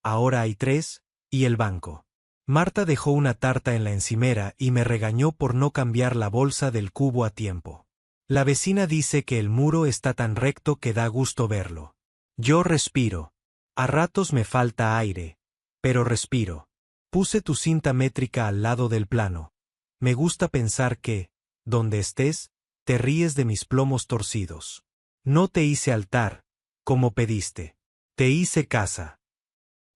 Ahora hay 3, y el banco. Marta dejó una tarta en la encimera y me regañó por no cambiar la bolsa del cubo a tiempo. La vecina dice que el muro está tan recto que da gusto verlo. Yo respiro. A ratos me falta aire, pero respiro. Puse tu cinta métrica al lado del plano. Me gusta pensar que, donde estés, te ríes de mis plomos torcidos. No te hice altar, como pediste. Te hice casa.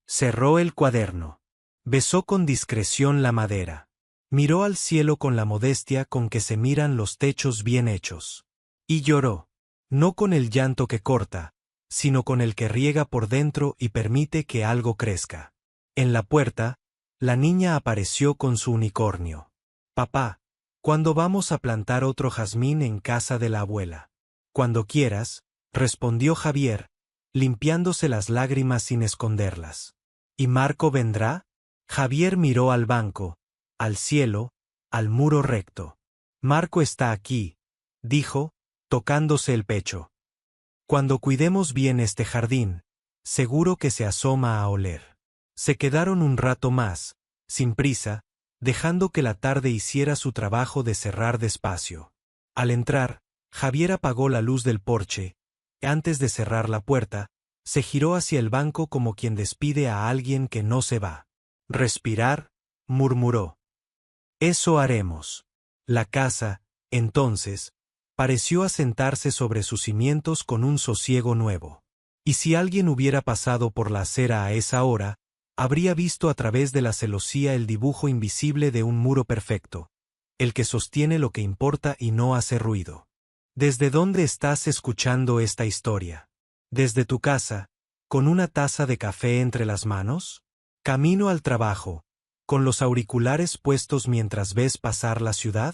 Cerró el cuaderno. Besó con discreción la madera. Miró al cielo con la modestia con que se miran los techos bien hechos. Y lloró. No con el llanto que corta, sino con el que riega por dentro y permite que algo crezca. En la puerta, la niña apareció con su unicornio. Papá, ¿cuándo vamos a plantar otro jazmín en casa de la abuela? Cuando quieras, respondió Javier, limpiándose las lágrimas sin esconderlas. ¿Y Marco vendrá? Javier miró al banco, al cielo, al muro recto. Marco está aquí, dijo, tocándose el pecho. Cuando cuidemos bien este jardín, seguro que se asoma a oler. Se quedaron un rato más, sin prisa, dejando que la tarde hiciera su trabajo de cerrar despacio. Al entrar, Javier apagó la luz del porche. Antes de cerrar la puerta, se giró hacia el banco como quien despide a alguien que no se va. Respirar, murmuró. Eso haremos. La casa, entonces, pareció asentarse sobre sus cimientos con un sosiego nuevo. Y si alguien hubiera pasado por la acera a esa hora, habría visto a través de la celosía el dibujo invisible de un muro perfecto, el que sostiene lo que importa y no hace ruido. ¿Desde dónde estás escuchando esta historia? ¿Desde tu casa, con una taza de café entre las manos? ¿Camino al trabajo, con los auriculares puestos mientras ves pasar la ciudad?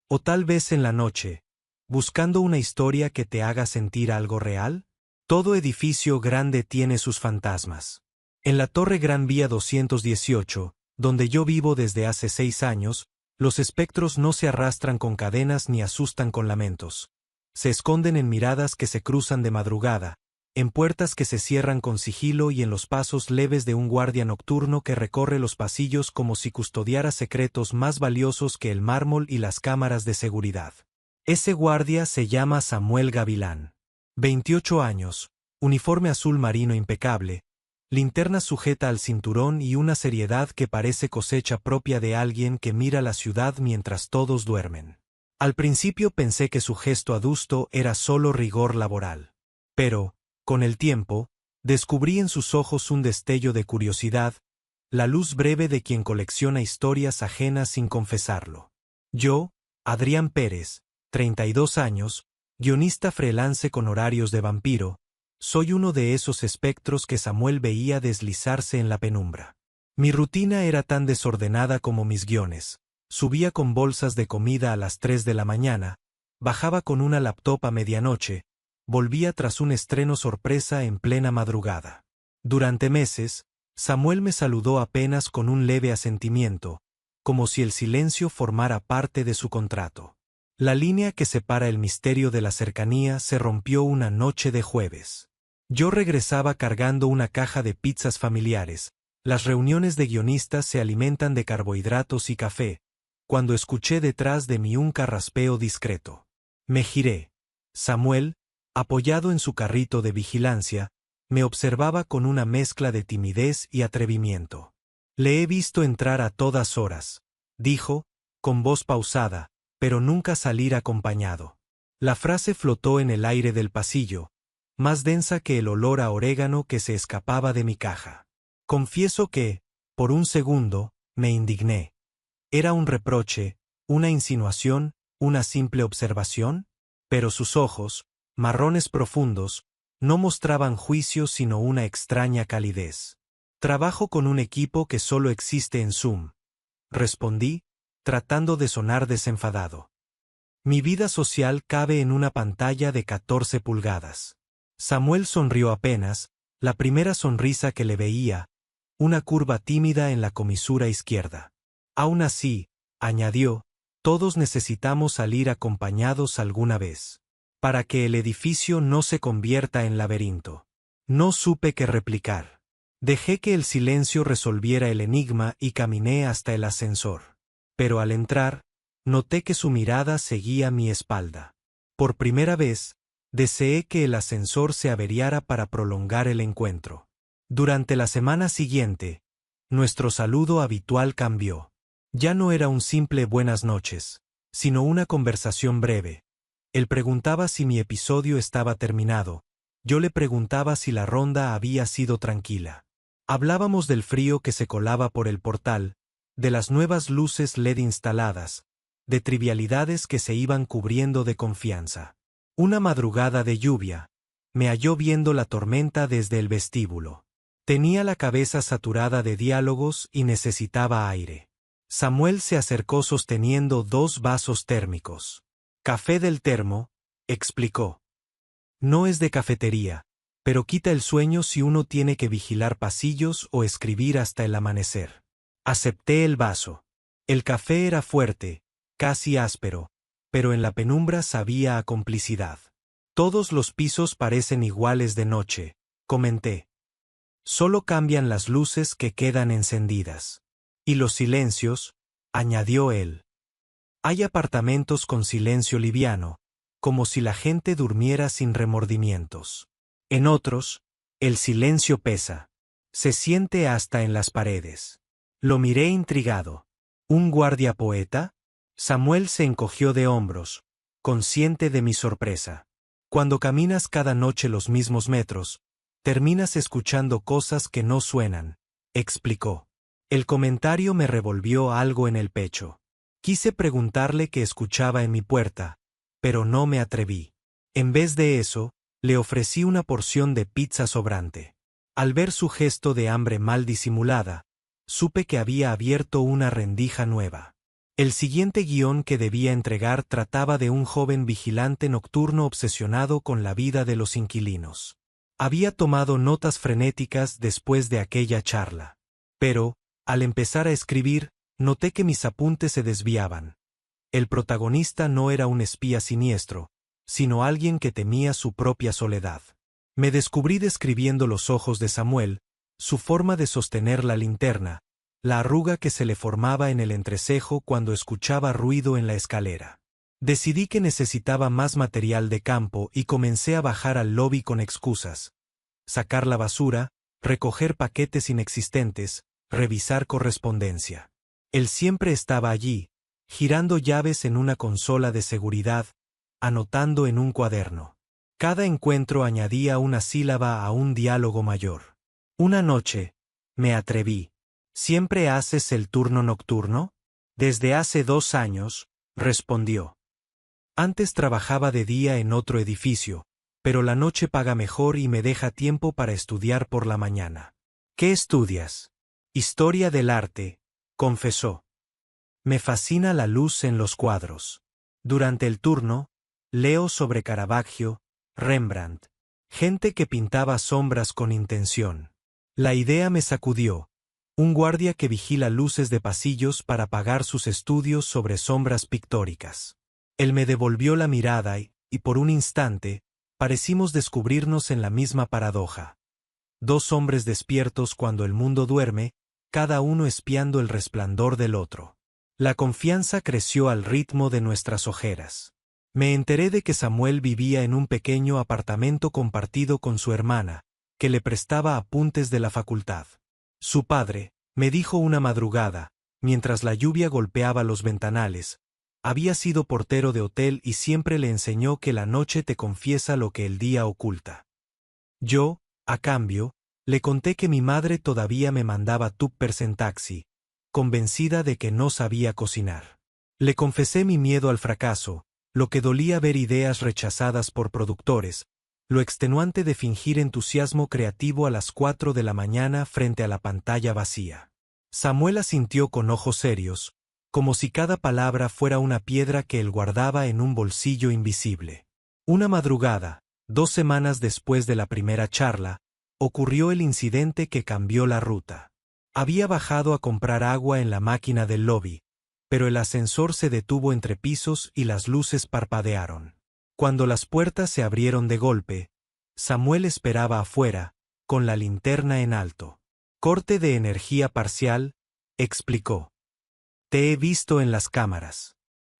¿O tal vez en la noche, buscando una historia que te haga sentir algo real? Todo edificio grande tiene sus fantasmas. En la Torre Gran Vía 218, donde yo vivo desde hace 6 años, los espectros no se arrastran con cadenas ni asustan con lamentos. Se esconden en miradas que se cruzan de madrugada, en puertas que se cierran con sigilo y en los pasos leves de un guardia nocturno que recorre los pasillos como si custodiara secretos más valiosos que el mármol y las cámaras de seguridad. Ese guardia se llama Samuel Gavilán. 28 años, uniforme azul marino impecable, linterna sujeta al cinturón y una seriedad que parece cosecha propia de alguien que mira la ciudad mientras todos duermen. Al principio pensé que su gesto adusto era solo rigor laboral. Pero, con el tiempo, descubrí en sus ojos un destello de curiosidad, la luz breve de quien colecciona historias ajenas sin confesarlo. Yo, Adrián Pérez, 32 años, guionista freelance con horarios de vampiro, soy uno de esos espectros que Samuel veía deslizarse en la penumbra. Mi rutina era tan desordenada como mis guiones. Subía con bolsas de comida a las 3 de la mañana, bajaba con una laptop a medianoche, volvía tras un estreno sorpresa en plena madrugada. Durante meses, Samuel me saludó apenas con un leve asentimiento, como si el silencio formara parte de su contrato. La línea que separa el misterio de la cercanía se rompió una noche de jueves. Yo regresaba cargando una caja de pizzas familiares. Las reuniones de guionistas se alimentan de carbohidratos y café, cuando escuché detrás de mí un carraspeo discreto. Me giré. Samuel, apoyado en su carrito de vigilancia, me observaba con una mezcla de timidez y atrevimiento. Le he visto entrar a todas horas, dijo, con voz pausada, pero nunca salir acompañado. La frase flotó en el aire del pasillo, más densa que el olor a orégano que se escapaba de mi caja. Confieso que, por un segundo, me indigné. ¿Era un reproche, una insinuación, una simple observación? Pero sus ojos, marrones profundos, no mostraban juicio sino una extraña calidez. Trabajo con un equipo que solo existe en Zoom, respondí, tratando de sonar desenfadado. Mi vida social cabe en una pantalla de 14 pulgadas. Samuel sonrió apenas, la primera sonrisa que le veía, una curva tímida en la comisura izquierda. Aún así, añadió, todos necesitamos salir acompañados alguna vez, para que el edificio no se convierta en laberinto. No supe qué replicar. Dejé que el silencio resolviera el enigma y caminé hasta el ascensor. Pero al entrar, noté que su mirada seguía mi espalda. Por primera vez, deseé que el ascensor se averiara para prolongar el encuentro. Durante la semana siguiente, nuestro saludo habitual cambió. Ya no era un simple buenas noches, sino una conversación breve. Él preguntaba si mi episodio estaba terminado, yo le preguntaba si la ronda había sido tranquila. Hablábamos del frío que se colaba por el portal, de las nuevas luces LED instaladas, de trivialidades que se iban cubriendo de confianza. Una madrugada de lluvia, me halló viendo la tormenta desde el vestíbulo. Tenía la cabeza saturada de diálogos y necesitaba aire. Samuel se acercó sosteniendo 2 vasos térmicos. Café del termo, explicó. No es de cafetería, pero quita el sueño si uno tiene que vigilar pasillos o escribir hasta el amanecer. Acepté el vaso. El café era fuerte, casi áspero, pero en la penumbra sabía a complicidad. Todos los pisos parecen iguales de noche, comenté. Solo cambian las luces que quedan encendidas. Y los silencios, añadió él. Hay apartamentos con silencio liviano, como si la gente durmiera sin remordimientos. En otros, el silencio pesa. Se siente hasta en las paredes. Lo miré intrigado. ¿Un guardia poeta? Samuel se encogió de hombros, consciente de mi sorpresa. Cuando caminas cada noche los mismos metros, terminas escuchando cosas que no suenan, explicó. El comentario me revolvió algo en el pecho. Quise preguntarle qué escuchaba en mi puerta, pero no me atreví. En vez de eso, le ofrecí una porción de pizza sobrante. Al ver su gesto de hambre mal disimulada, supe que había abierto una rendija nueva. El siguiente guión que debía entregar trataba de un joven vigilante nocturno obsesionado con la vida de los inquilinos. Había tomado notas frenéticas después de aquella charla. Pero, al empezar a escribir, noté que mis apuntes se desviaban. El protagonista no era un espía siniestro, sino alguien que temía su propia soledad. Me descubrí describiendo los ojos de Samuel, su forma de sostener la linterna, la arruga que se le formaba en el entrecejo cuando escuchaba ruido en la escalera. Decidí que necesitaba más material de campo y comencé a bajar al lobby con excusas. Sacar la basura, recoger paquetes inexistentes, revisar correspondencia. Él siempre estaba allí, girando llaves en una consola de seguridad, anotando en un cuaderno. Cada encuentro añadía una sílaba a un diálogo mayor. Una noche, me atreví. ¿Siempre haces el turno nocturno? Desde hace 2 años, respondió. Antes trabajaba de día en otro edificio, pero la noche paga mejor y me deja tiempo para estudiar por la mañana. ¿Qué estudias? Historia del arte, confesó. Me fascina la luz en los cuadros. Durante el turno, leo sobre Caravaggio, Rembrandt, gente que pintaba sombras con intención. La idea me sacudió. Un guardia que vigila luces de pasillos para pagar sus estudios sobre sombras pictóricas. Él me devolvió la mirada y, por un instante, parecimos descubrirnos en la misma paradoja. 2 hombres despiertos cuando el mundo duerme, cada uno espiando el resplandor del otro. La confianza creció al ritmo de nuestras ojeras. Me enteré de que Samuel vivía en un pequeño apartamento compartido con su hermana, que le prestaba apuntes de la facultad. Su padre, me dijo una madrugada, mientras la lluvia golpeaba los ventanales, había sido portero de hotel y siempre le enseñó que la noche te confiesa lo que el día oculta. Yo, a cambio, le conté que mi madre todavía me mandaba tuppers en taxi, convencida de que no sabía cocinar. Le confesé mi miedo al fracaso, lo que dolía ver ideas rechazadas por productores, lo extenuante de fingir entusiasmo creativo a las 4 de la mañana frente a la pantalla vacía. Samuel asintió con ojos serios, como si cada palabra fuera una piedra que él guardaba en un bolsillo invisible. Una madrugada, 2 semanas después de la primera charla, ocurrió el incidente que cambió la ruta. Había bajado a comprar agua en la máquina del lobby, pero el ascensor se detuvo entre pisos y las luces parpadearon. Cuando las puertas se abrieron de golpe, Samuel esperaba afuera, con la linterna en alto. Corte de energía parcial, explicó. Te he visto en las cámaras.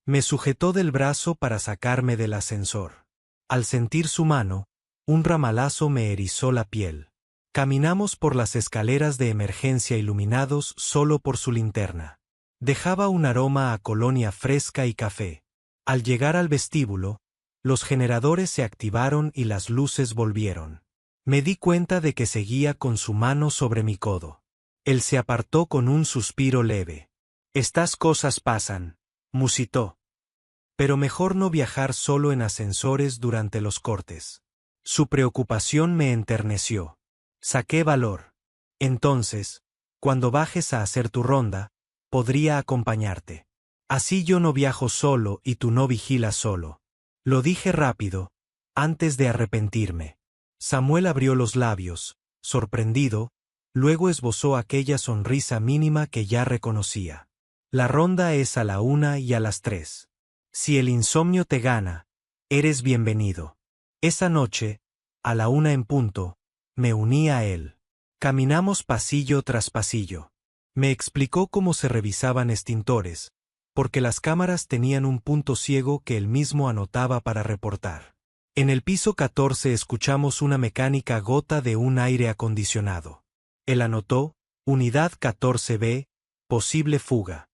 Me sujetó del brazo para sacarme del ascensor. Al sentir su mano, un ramalazo me erizó la piel. Caminamos por las escaleras de emergencia iluminados solo por su linterna. Dejaba un aroma a colonia fresca y café. Al llegar al vestíbulo, los generadores se activaron y las luces volvieron. Me di cuenta de que seguía con su mano sobre mi codo. Él se apartó con un suspiro leve. Estas cosas pasan, musitó. Pero mejor no viajar solo en ascensores durante los cortes. Su preocupación me enterneció. Saqué valor. Entonces, cuando bajes a hacer tu ronda, podría acompañarte. Así yo no viajo solo y tú no vigilas solo. Lo dije rápido, antes de arrepentirme. Samuel abrió los labios, sorprendido, luego esbozó aquella sonrisa mínima que ya reconocía. La ronda es a la 1 y a las 3. Si el insomnio te gana, eres bienvenido. Esa noche, a la 1 en punto, me uní a él. Caminamos pasillo tras pasillo. Me explicó cómo se revisaban extintores, porque las cámaras tenían un punto ciego que él mismo anotaba para reportar. En el piso 14 escuchamos una mecánica gota de un aire acondicionado. Él anotó, unidad 14B, posible fuga.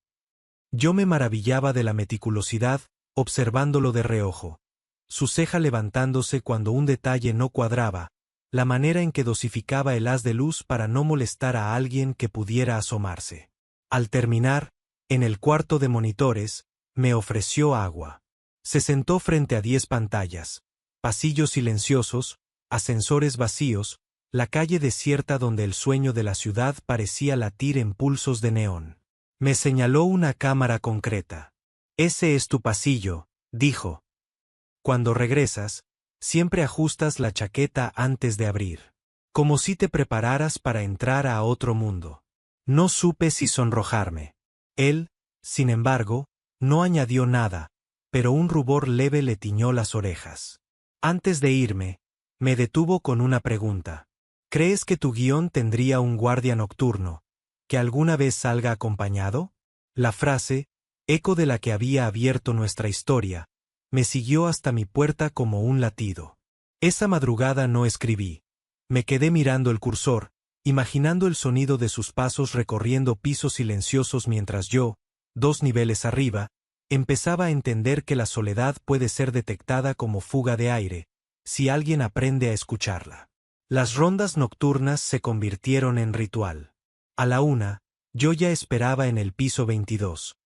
Yo me maravillaba de la meticulosidad, observándolo de reojo. Su ceja levantándose cuando un detalle no cuadraba, la manera en que dosificaba el haz de luz para no molestar a alguien que pudiera asomarse. Al terminar, en el cuarto de monitores, me ofreció agua. Se sentó frente a 10 pantallas, pasillos silenciosos, ascensores vacíos, la calle desierta donde el sueño de la ciudad parecía latir en pulsos de neón. Me señaló una cámara concreta. Ese es tu pasillo, dijo. Cuando regresas, siempre ajustas la chaqueta antes de abrir. Como si te prepararas para entrar a otro mundo. No supe si sonrojarme. Él, sin embargo, no añadió nada, pero un rubor leve le tiñó las orejas. Antes de irme, Me detuvo con una pregunta. ¿Crees que tu guión tendría un guardia nocturno, que alguna vez salga acompañado? La frase, eco de la que había abierto nuestra historia, me siguió hasta mi puerta como un latido. Esa madrugada no escribí. Me quedé mirando el cursor, imaginando el sonido de sus pasos recorriendo pisos silenciosos mientras yo, 2 niveles arriba, empezaba a entender que la soledad puede ser detectada como fuga de aire, si alguien aprende a escucharla. Las rondas nocturnas se convirtieron en ritual. A la 1, yo ya esperaba en el piso 22.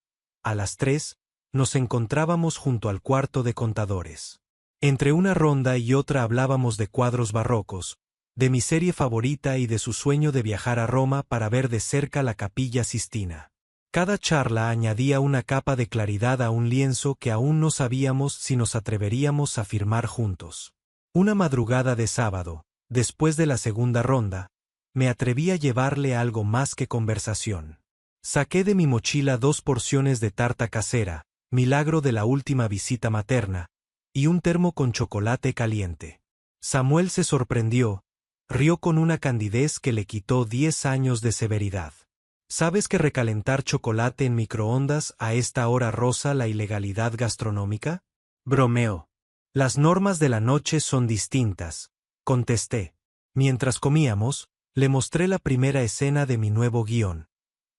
A las 3, nos encontrábamos junto al cuarto de contadores. Entre una ronda y otra hablábamos de cuadros barrocos, de mi serie favorita y de su sueño de viajar a Roma para ver de cerca la Capilla Sistina. Cada charla añadía una capa de claridad a un lienzo que aún no sabíamos si nos atreveríamos a firmar juntos. Una madrugada de sábado, después de la segunda ronda, me atreví a llevarle algo más que conversación. Saqué de mi mochila 2 porciones de tarta casera, milagro de la última visita materna, y un termo con chocolate caliente. Samuel se sorprendió, rió con una candidez que le quitó 10 años de severidad. ¿Sabes que recalentar chocolate en microondas a esta hora roza la ilegalidad gastronómica? Bromeó. Las normas de la noche son distintas, contesté. Mientras comíamos, le mostré la primera escena de mi nuevo guión.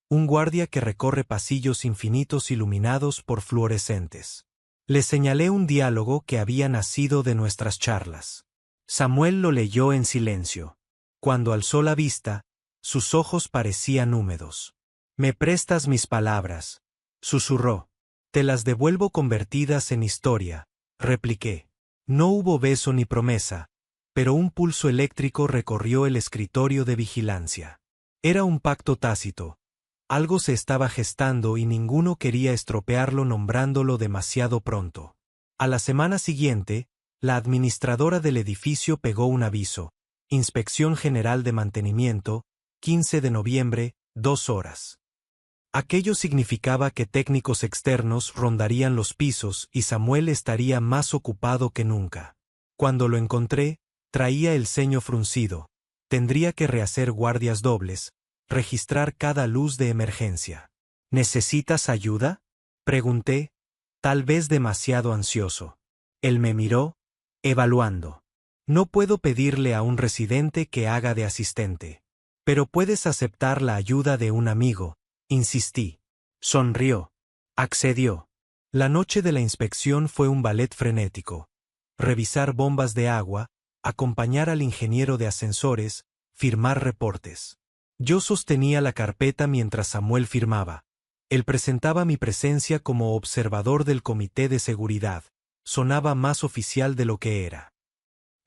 Un guardia que recorre pasillos infinitos iluminados por fluorescentes. Le señalé un diálogo que había nacido de nuestras charlas. Samuel lo leyó en silencio. Cuando alzó la vista, sus ojos parecían húmedos. «Me prestas mis palabras», susurró. «Te las devuelvo convertidas en historia», repliqué. No hubo beso ni promesa, pero un pulso eléctrico recorrió el escritorio de vigilancia. Era un pacto tácito. Algo se estaba gestando y ninguno quería estropearlo nombrándolo demasiado pronto. A la semana siguiente, la administradora del edificio pegó un aviso. Inspección General de Mantenimiento, 15 de noviembre, 2 horas. Aquello significaba que técnicos externos rondarían los pisos y Samuel estaría más ocupado que nunca. Cuando lo encontré, traía el ceño fruncido. Tendría que rehacer guardias dobles, registrar cada luz de emergencia. ¿Necesitas ayuda?, pregunté, tal vez demasiado ansioso. Él me miró, evaluando. No puedo pedirle a un residente que haga de asistente. Pero puedes aceptar la ayuda de un amigo, insistí. Sonrió. Accedió. La noche de la inspección fue un ballet frenético. Revisar bombas de agua, acompañar al ingeniero de ascensores, firmar reportes. Yo sostenía la carpeta mientras Samuel firmaba. Él presentaba mi presencia como observador del comité de seguridad. Sonaba más oficial de lo que era.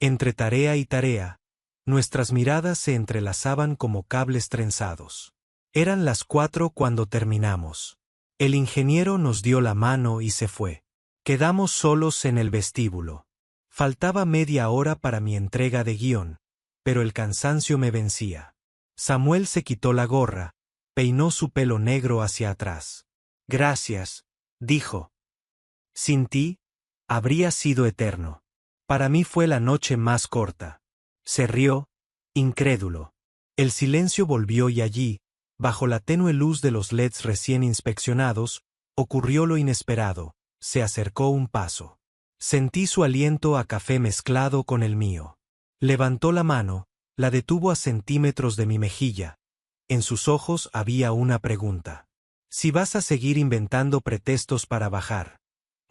Entre tarea y tarea, nuestras miradas se entrelazaban como cables trenzados. Eran las 4 cuando terminamos. El ingeniero nos dio la mano y se fue. Quedamos solos en el vestíbulo. Faltaba media hora para mi entrega de guión, pero el cansancio me vencía. Samuel se quitó la gorra, peinó su pelo negro hacia atrás. Gracias, dijo. Sin ti, habría sido eterno. Para mí fue la noche más corta. Se rió, incrédulo. El silencio volvió y allí, bajo la tenue luz de los LEDs recién inspeccionados, ocurrió lo inesperado. Se acercó un paso. Sentí su aliento a café mezclado con el mío. Levantó la mano, la detuvo a centímetros de mi mejilla. En sus ojos había una pregunta. Si vas a seguir inventando pretextos para bajar,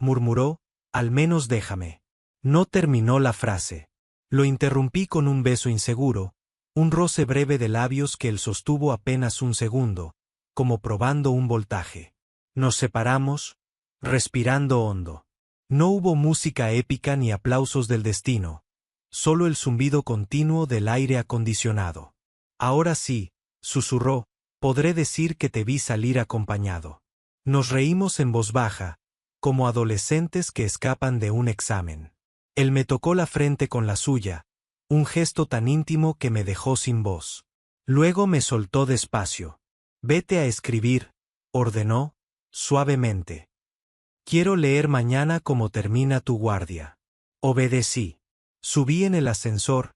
murmuró, al menos déjame. No terminó la frase. Lo interrumpí con un beso inseguro, un roce breve de labios que él sostuvo apenas un segundo, como probando un voltaje. Nos separamos, respirando hondo. No hubo música épica ni aplausos del destino, solo el zumbido continuo del aire acondicionado. Ahora sí, susurró, podré decir que te vi salir acompañado. Nos reímos en voz baja, como adolescentes que escapan de un examen. Él me tocó la frente con la suya, un gesto tan íntimo que me dejó sin voz. Luego me soltó despacio. Vete a escribir, ordenó, suavemente. Quiero leer mañana cómo termina tu guardia. Obedecí. Subí en el ascensor,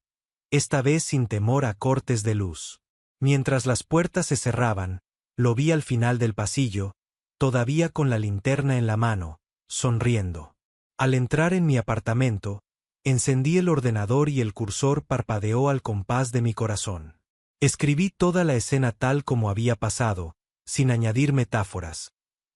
esta vez sin temor a cortes de luz. Mientras las puertas se cerraban, lo vi al final del pasillo, todavía con la linterna en la mano, sonriendo. Al entrar en mi apartamento, encendí el ordenador y el cursor parpadeó al compás de mi corazón. Escribí toda la escena tal como había pasado, sin añadir metáforas.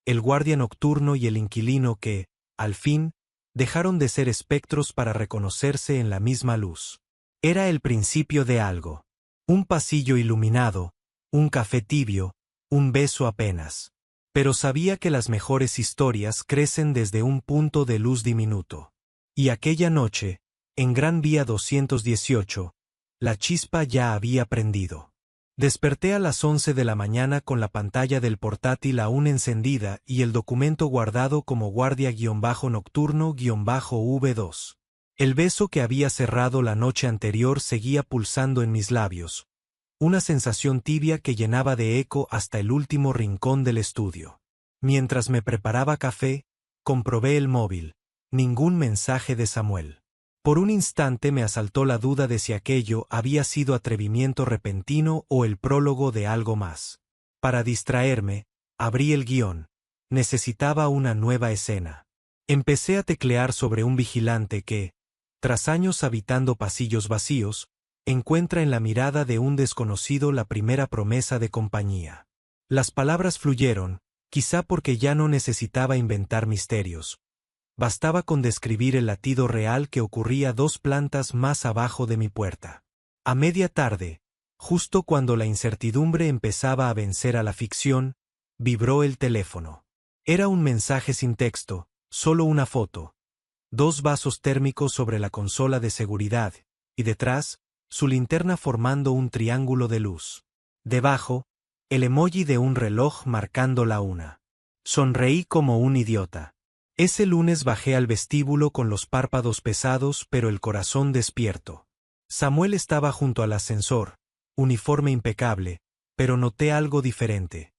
El guardia nocturno y el inquilino que, al fin, dejaron de ser espectros para reconocerse en la misma luz. Era el principio de algo. Un pasillo iluminado, un café tibio, un beso apenas. Pero sabía que las mejores historias crecen desde un punto de luz diminuto. Y aquella noche, en Gran Vía 218, la chispa ya había prendido. Desperté a las 11 de la mañana con la pantalla del portátil aún encendida y el documento guardado como guardia-nocturno-V2. El beso que había cerrado la noche anterior seguía pulsando en mis labios, una sensación tibia que llenaba de eco hasta el último rincón del estudio. Mientras me preparaba café, comprobé el móvil, ningún mensaje de Samuel. Por un instante me asaltó la duda de si aquello había sido atrevimiento repentino o el prólogo de algo más. Para distraerme, abrí el guión. Necesitaba una nueva escena. Empecé a teclear sobre un vigilante que, tras años habitando pasillos vacíos, encuentra en la mirada de un desconocido la primera promesa de compañía. Las palabras fluyeron, quizá porque ya no necesitaba inventar misterios. Bastaba con describir el latido real que ocurría 2 plantas más abajo de mi puerta. A media tarde, justo cuando la incertidumbre empezaba a vencer a la ficción, vibró el teléfono. Era un mensaje sin texto, solo una foto. 2 vasos térmicos sobre la consola de seguridad, y detrás, su linterna formando un triángulo de luz. Debajo, el emoji de un reloj marcando la 1. Sonreí como un idiota. Ese lunes bajé al vestíbulo con los párpados pesados pero el corazón despierto. Samuel estaba junto al ascensor, uniforme impecable, pero noté algo diferente.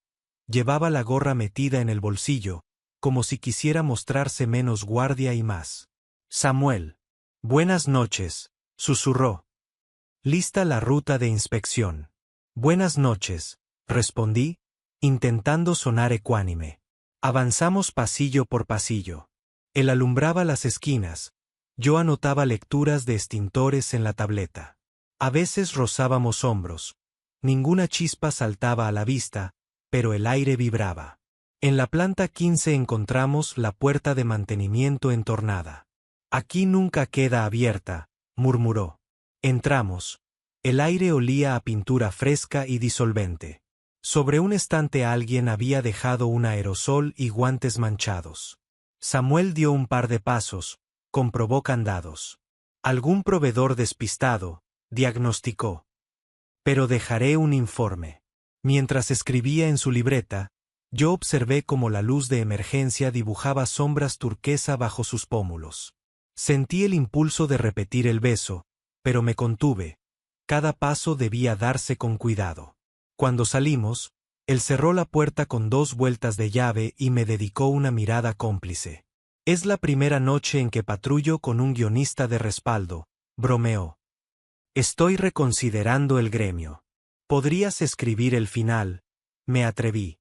Llevaba la gorra metida en el bolsillo, como si quisiera mostrarse menos guardia y más. Samuel. Buenas noches, susurró. Lista la ruta de inspección. Buenas noches, respondí, intentando sonar ecuánime. Avanzamos pasillo por pasillo. Él alumbraba las esquinas, yo anotaba lecturas de extintores en la tableta. A veces rozábamos hombros. Ninguna chispa saltaba a la vista, pero el aire vibraba. En la planta 15 encontramos la puerta de mantenimiento entornada. Aquí nunca queda abierta, murmuró. Entramos. El aire olía a pintura fresca y disolvente. Sobre un estante alguien había dejado un aerosol y guantes manchados. Samuel dio un par de pasos, comprobó candados. Algún proveedor despistado, diagnosticó. Pero dejaré un informe. Mientras escribía en su libreta, yo observé cómo la luz de emergencia dibujaba sombras turquesa bajo sus pómulos. Sentí el impulso de repetir el beso, pero me contuve. Cada paso debía darse con cuidado. Cuando salimos, él cerró la puerta con 2 vueltas de llave y me dedicó una mirada cómplice. Es la primera noche en que patrullo con un guionista de respaldo, bromeó. Estoy reconsiderando el gremio. Podrías escribir el final, me atreví.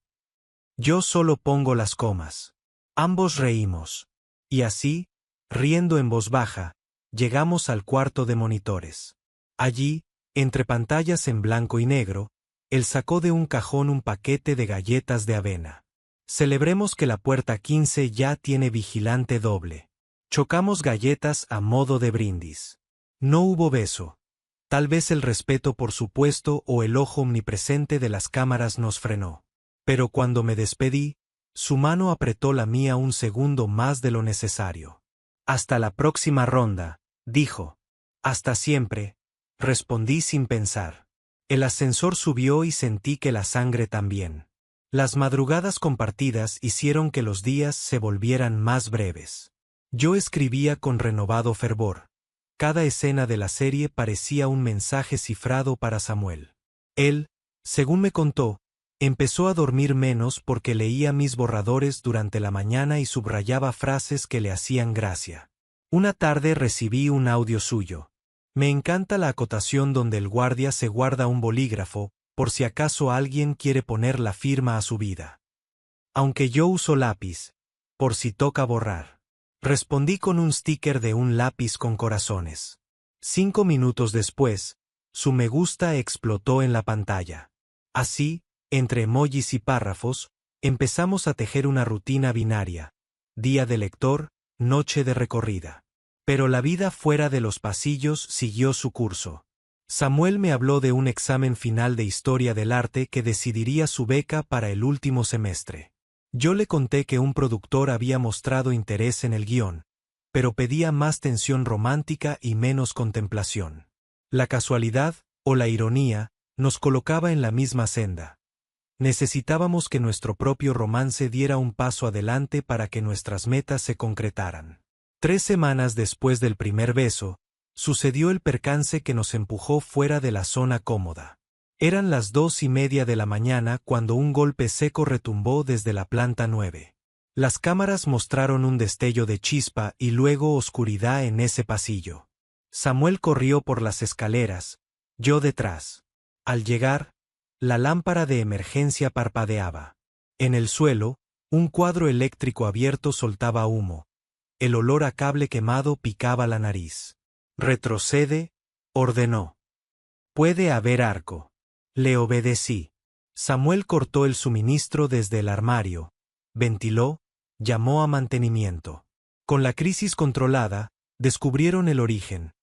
Yo solo pongo las comas. Ambos reímos. Y así, riendo en voz baja, llegamos al cuarto de monitores. Allí, entre pantallas en blanco y negro, él sacó de un cajón un paquete de galletas de avena. Celebremos que la puerta 15 ya tiene vigilante doble. Chocamos galletas a modo de brindis. No hubo beso. Tal vez el respeto por su puesto o el ojo omnipresente de las cámaras nos frenó. Pero cuando me despedí, su mano apretó la mía un segundo más de lo necesario. Hasta la próxima ronda, dijo. Hasta siempre, respondí sin pensar. El ascensor subió y sentí que la sangre también. Las madrugadas compartidas hicieron que los días se volvieran más breves. Yo escribía con renovado fervor. Cada escena de la serie parecía un mensaje cifrado para Samuel. Él, según me contó, empezó a dormir menos porque leía mis borradores durante la mañana y subrayaba frases que le hacían gracia. Una tarde recibí un audio suyo. Me encanta la acotación donde el guardia se guarda un bolígrafo, por si acaso alguien quiere poner la firma a su vida. Aunque yo uso lápiz, por si toca borrar. Respondí con un sticker de un lápiz con corazones. 5 minutos después, su me gusta explotó en la pantalla. Así, entre emojis y párrafos, empezamos a tejer una rutina binaria. Día de lector, noche de recorrida. Pero la vida fuera de los pasillos siguió su curso. Samuel me habló de un examen final de historia del arte que decidiría su beca para el último semestre. Yo le conté que un productor había mostrado interés en el guión, pero pedía más tensión romántica y menos contemplación. La casualidad, o la ironía, nos colocaba en la misma senda. Necesitábamos que nuestro propio romance diera un paso adelante para que nuestras metas se concretaran. 3 semanas después del primer beso, sucedió el percance que nos empujó fuera de la zona cómoda. Eran las 2:30 de la mañana cuando un golpe seco retumbó desde la planta 9. Las cámaras mostraron un destello de chispa y luego oscuridad en ese pasillo. Samuel corrió por las escaleras, yo detrás. Al llegar, la lámpara de emergencia parpadeaba. En el suelo, un cuadro eléctrico abierto soltaba humo. El olor a cable quemado picaba la nariz. Retrocede, ordenó. Puede haber arco. Le obedecí. Samuel cortó el suministro desde el armario, ventiló, llamó a mantenimiento. Con la crisis controlada, descubrieron el origen.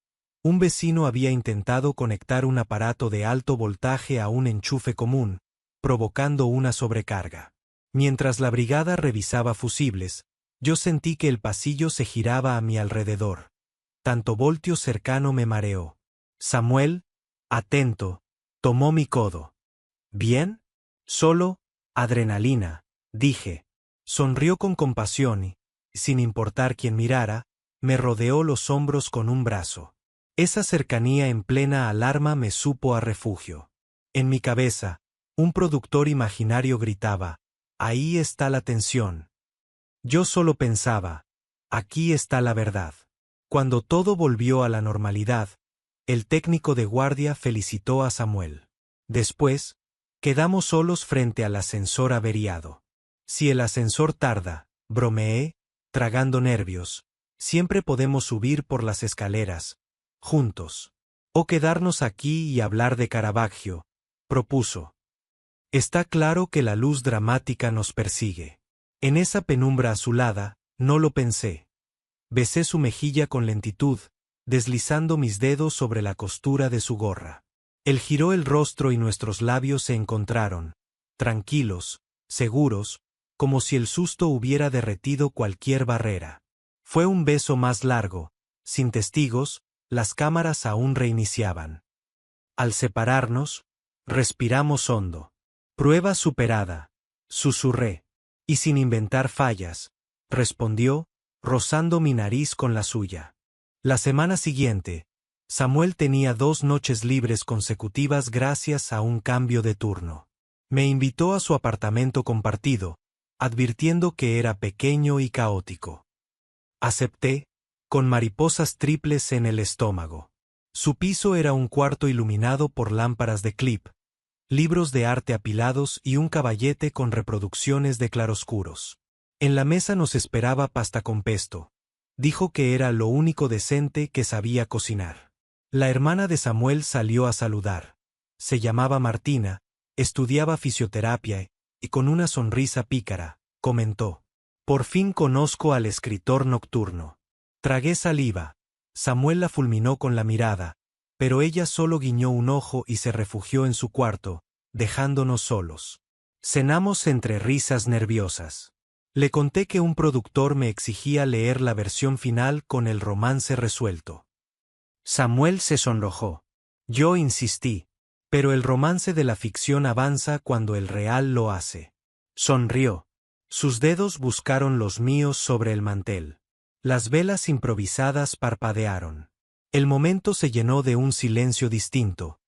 Un vecino había intentado conectar un aparato de alto voltaje a un enchufe común, provocando una sobrecarga. Mientras la brigada revisaba fusibles, yo sentí que el pasillo se giraba a mi alrededor. Tanto voltio cercano me mareó. Samuel, atento, tomó mi codo. ¿Bien? Solo, adrenalina, dije. Sonrió con compasión y, sin importar quién mirara, me rodeó los hombros con un brazo. Esa cercanía en plena alarma me supo a refugio. En mi cabeza, un productor imaginario gritaba, ahí está la tensión. Yo solo pensaba, aquí está la verdad. Cuando todo volvió a la normalidad, el técnico de guardia felicitó a Samuel. Después, quedamos solos frente al ascensor averiado. Si el ascensor tarda, bromeé, tragando nervios, siempre podemos subir por las escaleras, juntos. O quedarnos aquí y hablar de Caravaggio, propuso. Está claro que la luz dramática nos persigue. En esa penumbra azulada, no lo pensé. Besé su mejilla con lentitud, deslizando mis dedos sobre la costura de su gorra. Él giró el rostro y nuestros labios se encontraron, tranquilos, seguros, como si el susto hubiera derretido cualquier barrera. Fue un beso más largo, sin testigos, las cámaras aún reiniciaban. Al separarnos, respiramos hondo. Prueba superada, susurré. Y sin inventar fallas, respondió, rozando mi nariz con la suya. La semana siguiente, Samuel tenía 2 noches libres consecutivas gracias a un cambio de turno. Me invitó a su apartamento compartido, advirtiendo que era pequeño y caótico. Acepté, con mariposas triples en el estómago. Su piso era un cuarto iluminado por lámparas de clip, libros de arte apilados y un caballete con reproducciones de claroscuros. En la mesa nos esperaba pasta con pesto. Dijo que era lo único decente que sabía cocinar. La hermana de Samuel salió a saludar. Se llamaba Martina, estudiaba fisioterapia y con una sonrisa pícara, comentó. Por fin conozco al escritor nocturno. Tragué saliva. Samuel la fulminó con la mirada, pero ella solo guiñó un ojo y se refugió en su cuarto, dejándonos solos. Cenamos entre risas nerviosas. Le conté que un productor me exigía leer la versión final con el romance resuelto. Samuel se sonrojó. Yo insistí, pero el romance de la ficción avanza cuando el real lo hace. Sonrió. Sus dedos buscaron los míos sobre el mantel. Las velas improvisadas parpadearon. El momento se llenó de un silencio distinto.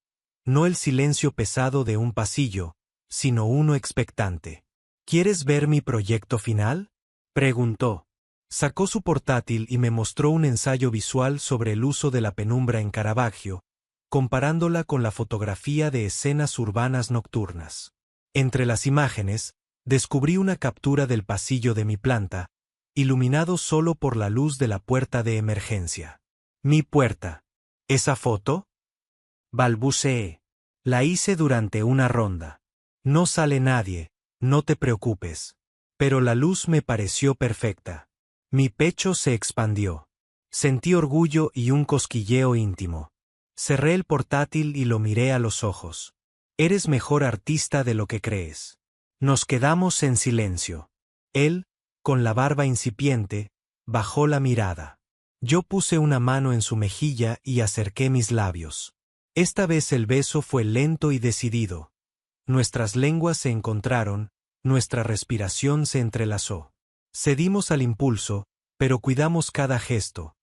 No el silencio pesado de un pasillo, sino uno expectante. ¿Quieres ver mi proyecto final?, preguntó. Sacó su portátil y me mostró un ensayo visual sobre el uso de la penumbra en Caravaggio, comparándola con la fotografía de escenas urbanas nocturnas. Entre las imágenes, descubrí una captura del pasillo de mi planta, iluminado solo por la luz de la puerta de emergencia. Mi puerta. ¿Esa foto? Balbuceé. La hice durante una ronda. No sale nadie, no te preocupes. Pero la luz me pareció perfecta. Mi pecho se expandió. Sentí orgullo y un cosquilleo íntimo. Cerré el portátil y lo miré a los ojos. Eres mejor artista de lo que crees. Nos quedamos en silencio. Él, con la barba incipiente, bajó la mirada. Yo puse una mano en su mejilla y acerqué mis labios. Esta vez el beso fue lento y decidido. Nuestras lenguas se encontraron, nuestra respiración se entrelazó. Cedimos al impulso, pero cuidamos cada gesto.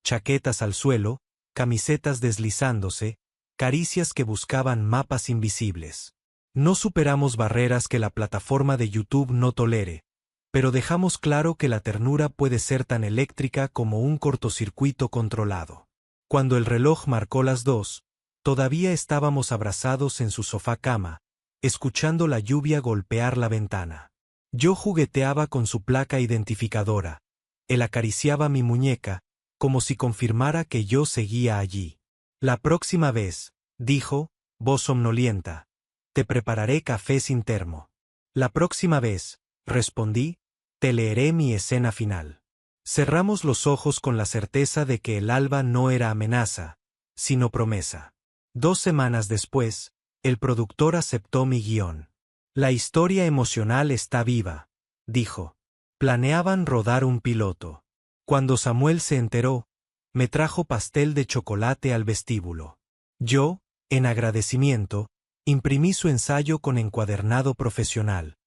Chaquetas al suelo, camisetas deslizándose, caricias que buscaban mapas invisibles. No superamos barreras que la plataforma de YouTube no tolere, pero dejamos claro que la ternura puede ser tan eléctrica como un cortocircuito controlado. Cuando el reloj marcó las 2, todavía estábamos abrazados en su sofá-cama, escuchando la lluvia golpear la ventana. Yo jugueteaba con su placa identificadora. Él acariciaba mi muñeca, como si confirmara que yo seguía allí. La próxima vez, dijo, voz somnolienta, te prepararé café sin termo. La próxima vez, respondí, te leeré mi escena final. Cerramos los ojos con la certeza de que el alba no era amenaza, sino promesa. 2 semanas después, el productor aceptó mi guión. La historia emocional está viva, dijo. Planeaban rodar un piloto. Cuando Samuel se enteró, me trajo pastel de chocolate al vestíbulo. Yo, en agradecimiento, imprimí su ensayo con encuadernado profesional.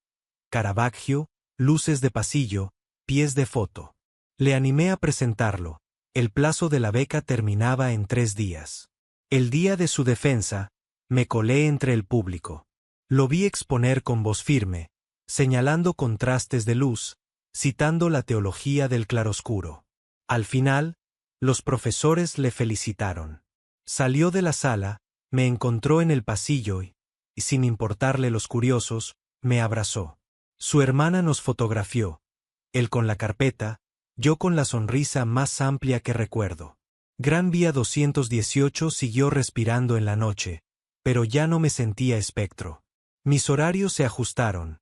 Caravaggio, luces de pasillo, pies de foto. Le animé a presentarlo. El plazo de la beca terminaba en 3 días. El día de su defensa, me colé entre el público. Lo vi exponer con voz firme, señalando contrastes de luz, citando la teología del claroscuro. Al final, los profesores le felicitaron. Salió de la sala, me encontró en el pasillo y, sin importarle los curiosos, me abrazó. Su hermana nos fotografió, él con la carpeta, yo con la sonrisa más amplia que recuerdo. Gran Vía 218 siguió respirando en la noche, pero ya no me sentía espectro. Mis horarios se ajustaron.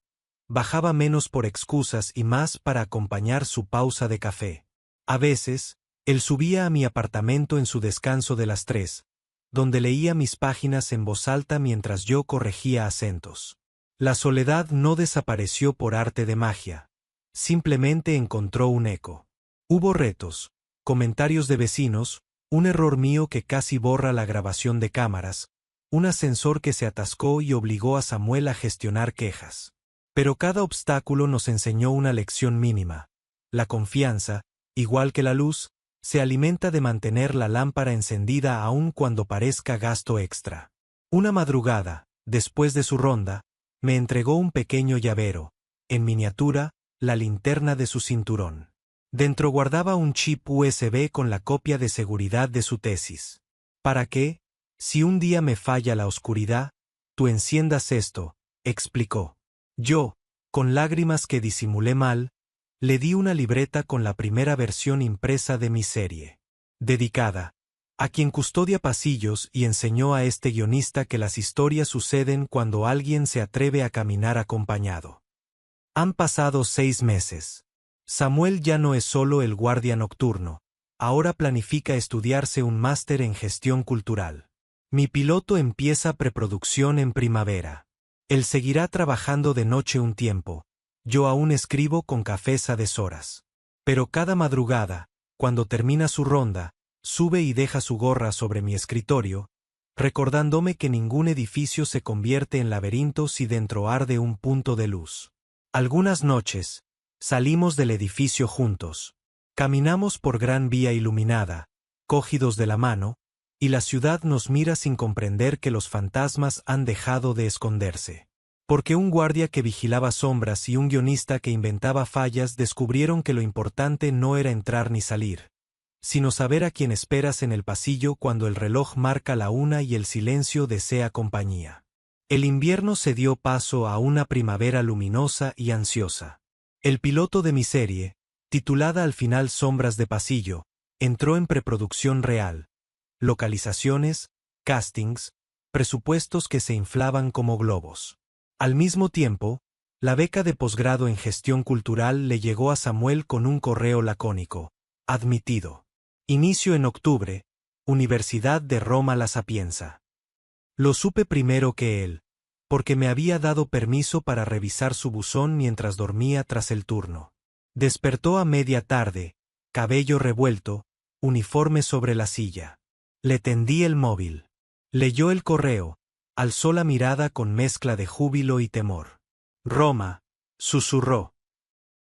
Bajaba menos por excusas y más para acompañar su pausa de café. A veces, él subía a mi apartamento en su descanso de las 3, donde leía mis páginas en voz alta mientras yo corregía acentos. La soledad no desapareció por arte de magia. Simplemente encontró un eco. Hubo retos, comentarios de vecinos, un error mío que casi borra la grabación de cámaras, un ascensor que se atascó y obligó a Samuel a gestionar quejas. Pero cada obstáculo nos enseñó una lección mínima. La confianza, igual que la luz, se alimenta de mantener la lámpara encendida aun cuando parezca gasto extra. Una madrugada, después de su ronda, me entregó un pequeño llavero, en miniatura, la linterna de su cinturón. Dentro guardaba un chip USB con la copia de seguridad de su tesis. ¿Para qué? Si un día me falla la oscuridad, tú enciendas esto, explicó. Yo, con lágrimas que disimulé mal, le di una libreta con la primera versión impresa de mi serie. Dedicada a quien custodia pasillos y enseñó a este guionista que las historias suceden cuando alguien se atreve a caminar acompañado. Han pasado 6 meses. Samuel ya no es solo el guardia nocturno, ahora planifica estudiarse un máster en gestión cultural. Mi piloto empieza preproducción en primavera. Él seguirá trabajando de noche un tiempo, yo aún escribo con cafés a deshoras. Pero cada madrugada, cuando termina su ronda, sube y deja su gorra sobre mi escritorio, recordándome que ningún edificio se convierte en laberinto si dentro arde un punto de luz. Algunas noches, salimos del edificio juntos. Caminamos por Gran Vía iluminada, cogidos de la mano, y la ciudad nos mira sin comprender que los fantasmas han dejado de esconderse. Porque un guardia que vigilaba sombras y un guionista que inventaba fallas descubrieron que lo importante no era entrar ni salir, sino saber a quién esperas en el pasillo cuando el reloj marca la 1 y el silencio desea compañía. El invierno se dio paso a una primavera luminosa y ansiosa. El piloto de mi serie, titulada al final Sombras de Pasillo, entró en preproducción real. Localizaciones, castings, presupuestos que se inflaban como globos. Al mismo tiempo, la beca de posgrado en gestión cultural le llegó a Samuel con un correo lacónico. Admitido. Inicio en octubre. Universidad de Roma La Sapienza. Lo supe primero que él, porque me había dado permiso para revisar su buzón mientras dormía tras el turno. Despertó a media tarde, cabello revuelto, uniforme sobre la silla. Le tendí el móvil. Leyó el correo. Alzó la mirada con mezcla de júbilo y temor. Roma, susurró.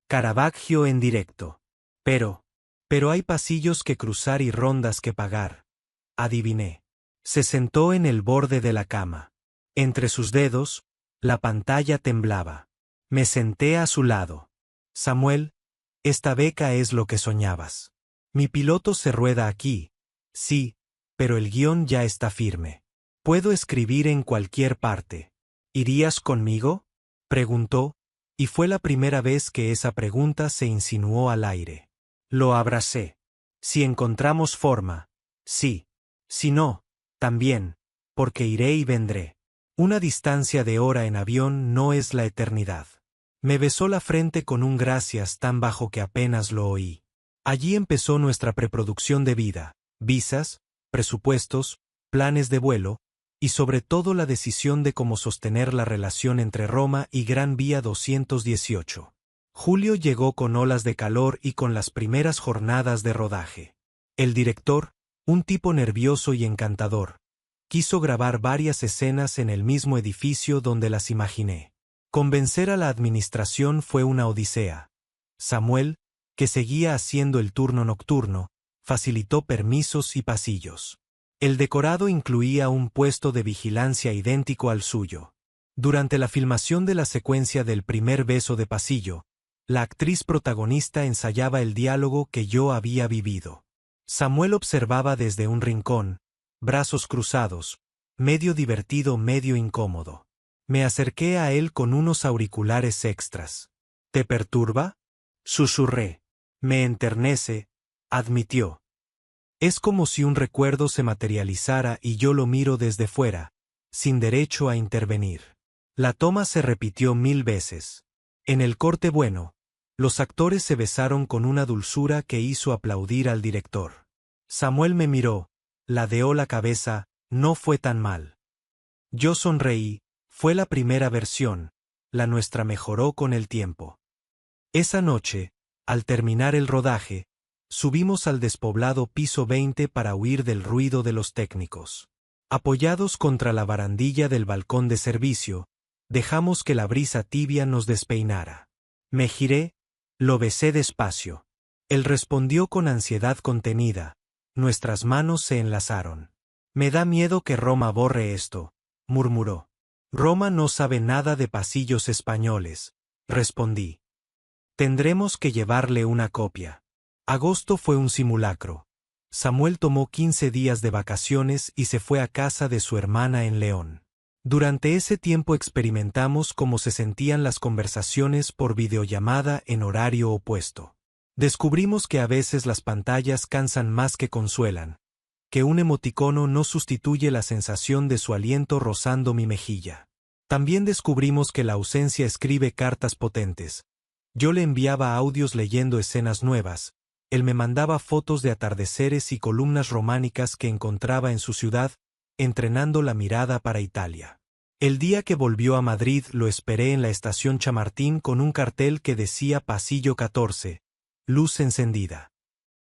Caravaggio en directo. Pero hay pasillos que cruzar y rondas que pagar. Adiviné. Se sentó en el borde de la cama. Entre sus dedos, la pantalla temblaba. Me senté a su lado. Samuel, esta beca es lo que soñabas. Mi piloto se rueda aquí. Sí, pero el guión ya está firme. Puedo escribir en cualquier parte. ¿Irías conmigo?, preguntó, y fue la primera vez que esa pregunta se insinuó al aire. Lo abracé. Si encontramos forma, sí. Si no, también, porque iré y vendré. Una distancia de hora en avión no es la eternidad. Me besó la frente con un gracias tan bajo que apenas lo oí. Allí empezó nuestra preproducción de vida, visas, presupuestos, planes de vuelo, y sobre todo la decisión de cómo sostener la relación entre Roma y Gran Vía 218. Julio llegó con olas de calor y con las primeras jornadas de rodaje. El director, un tipo nervioso y encantador, quiso grabar varias escenas en el mismo edificio donde las imaginé. Convencer a la administración fue una odisea. Samuel, que seguía haciendo el turno nocturno, facilitó permisos y pasillos. El decorado incluía un puesto de vigilancia idéntico al suyo. Durante la filmación de la secuencia del primer beso de pasillo, la actriz protagonista ensayaba el diálogo que yo había vivido. Samuel observaba desde un rincón, brazos cruzados, medio divertido, medio incómodo. Me acerqué a él con unos auriculares extras. ¿Te perturba?, susurré. Me enternece, admitió. Es como si un recuerdo se materializara y yo lo miro desde fuera, sin derecho a intervenir. La toma se repitió 1000 veces. En el corte bueno, los actores se besaron con una dulzura que hizo aplaudir al director. Samuel me miró, ladeó la cabeza, no fue tan mal. Yo sonreí, fue la primera versión, la nuestra mejoró con el tiempo. Esa noche, al terminar el rodaje, subimos al despoblado piso 20 para huir del ruido de los técnicos. Apoyados contra la barandilla del balcón de servicio, dejamos que la brisa tibia nos despeinara. Me giré, lo besé despacio. Él respondió con ansiedad contenida. Nuestras manos se enlazaron. Me da miedo que Roma borre esto, murmuró. Roma no sabe nada de pasillos españoles, respondí. Tendremos que llevarle una copia. Agosto fue un simulacro. Samuel tomó 15 días de vacaciones y se fue a casa de su hermana en León. Durante ese tiempo experimentamos cómo se sentían las conversaciones por videollamada en horario opuesto. Descubrimos que a veces las pantallas cansan más que consuelan, que un emoticono no sustituye la sensación de su aliento rozando mi mejilla. También descubrimos que la ausencia escribe cartas potentes. Yo le enviaba audios leyendo escenas nuevas. Él me mandaba fotos de atardeceres y columnas románicas que encontraba en su ciudad, entrenando la mirada para Italia. El día que volvió a Madrid lo esperé en la estación Chamartín con un cartel que decía Pasillo 14, luz encendida.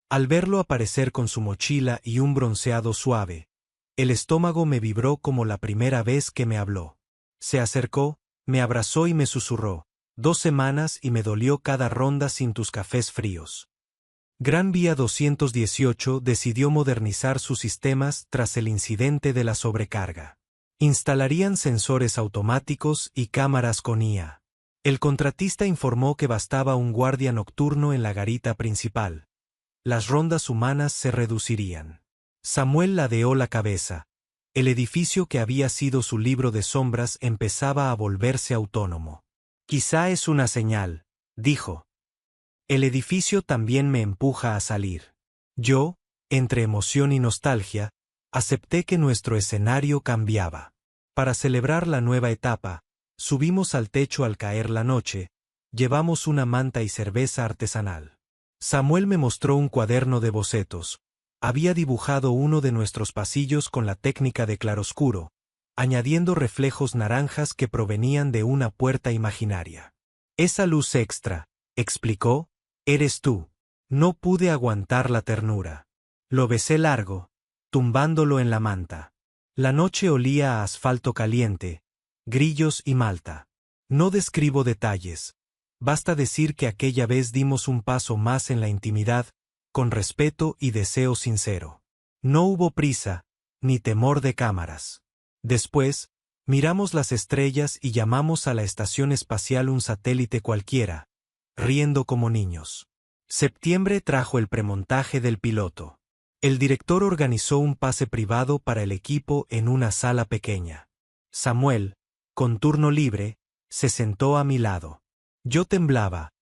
Al verlo aparecer con su mochila y un bronceado suave, el estómago me vibró como la primera vez que me habló. Se acercó, me abrazó y me susurró, 2 semanas y me dolió cada ronda sin tus cafés fríos. Gran Vía 218 decidió modernizar sus sistemas tras el incidente de la sobrecarga. Instalarían sensores automáticos y cámaras con IA. El contratista informó que bastaba un guardia nocturno en la garita principal. Las rondas humanas se reducirían. Samuel ladeó la cabeza. El edificio que había sido su libro de sombras empezaba a volverse autónomo. Quizá es una señal, dijo. El edificio también me empuja a salir. Yo, entre emoción y nostalgia, acepté que nuestro escenario cambiaba. Para celebrar la nueva etapa, subimos al techo al caer la noche, llevamos una manta y cerveza artesanal. Samuel me mostró un cuaderno de bocetos. Había dibujado uno de nuestros pasillos con la técnica de claroscuro, añadiendo reflejos naranjas que provenían de una puerta imaginaria. Esa luz extra, explicó, eres tú. No pude aguantar la ternura. Lo besé largo, tumbándolo en la manta. La noche olía a asfalto caliente, grillos y malta. No describo detalles. Basta decir que aquella vez dimos un paso más en la intimidad, con respeto y deseo sincero. No hubo prisa, ni temor de cámaras. Después, miramos las estrellas y llamamos a la estación espacial un satélite cualquiera, riendo como niños. Septiembre trajo el premontaje del piloto. El director organizó un pase privado para el equipo en una sala pequeña. Samuel, con turno libre, se sentó a mi lado. Yo temblaba.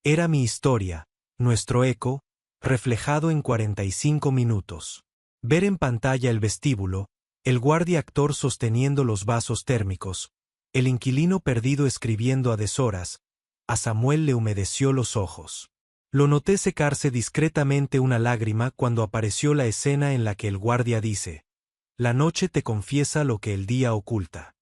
Era mi historia, nuestro eco, reflejado en 45 minutos. Ver en pantalla el vestíbulo, el guardia actor sosteniendo los vasos térmicos, el inquilino perdido escribiendo a deshoras, a Samuel le humedeció los ojos. Lo noté secarse discretamente una lágrima cuando apareció la escena en la que el guardia dice: la noche te confiesa lo que el día oculta.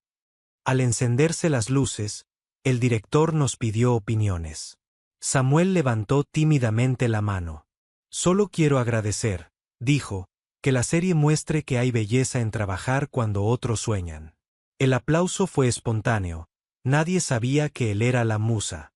Al encenderse las luces, el director nos pidió opiniones. Samuel levantó tímidamente la mano. Solo quiero agradecer, dijo, que la serie muestre que hay belleza en trabajar cuando otros sueñan. El aplauso fue espontáneo. Nadie sabía que él era la musa.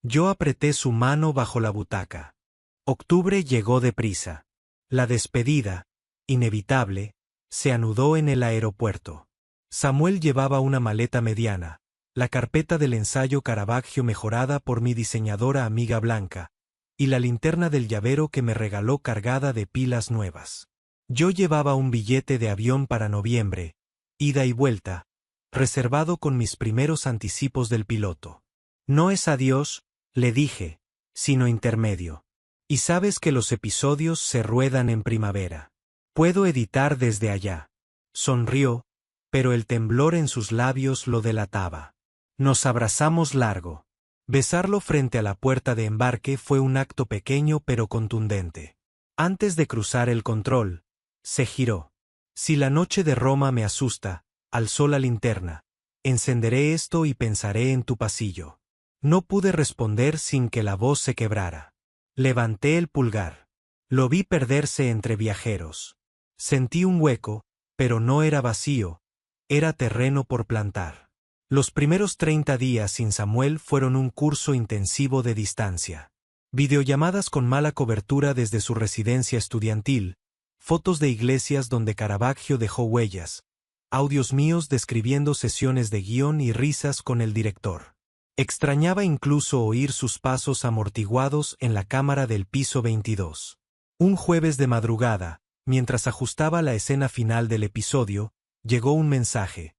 Yo apreté su mano bajo la butaca. Octubre llegó deprisa. La despedida, inevitable, se anudó en el aeropuerto. Samuel llevaba una maleta mediana, la carpeta del ensayo Caravaggio mejorada por mi diseñadora amiga Blanca, y la linterna del llavero que me regaló cargada de pilas nuevas. Yo llevaba un billete de avión para noviembre, ida y vuelta, reservado con mis primeros anticipos del piloto. No es adiós, le dije, sino intermedio. Y sabes que los episodios se ruedan en primavera. Puedo editar desde allá. Sonrió, pero el temblor en sus labios lo delataba. Nos abrazamos largo. Besarlo frente a la puerta de embarque fue un acto pequeño pero contundente. Antes de cruzar el control, se giró. Si la noche de Roma me asusta, alzó la linterna. Encenderé esto y pensaré en tu pasillo. No pude responder sin que la voz se quebrara. Levanté el pulgar. Lo vi perderse entre viajeros. Sentí un hueco, pero no era vacío, era terreno por plantar. Los primeros 30 días sin Samuel fueron un curso intensivo de distancia. Videollamadas con mala cobertura desde su residencia estudiantil, fotos de iglesias donde Caravaggio dejó huellas, audios míos describiendo sesiones de guión y risas con el director. Extrañaba incluso oír sus pasos amortiguados en la cámara del piso 22. Un jueves de madrugada, mientras ajustaba la escena final del episodio, llegó un mensaje.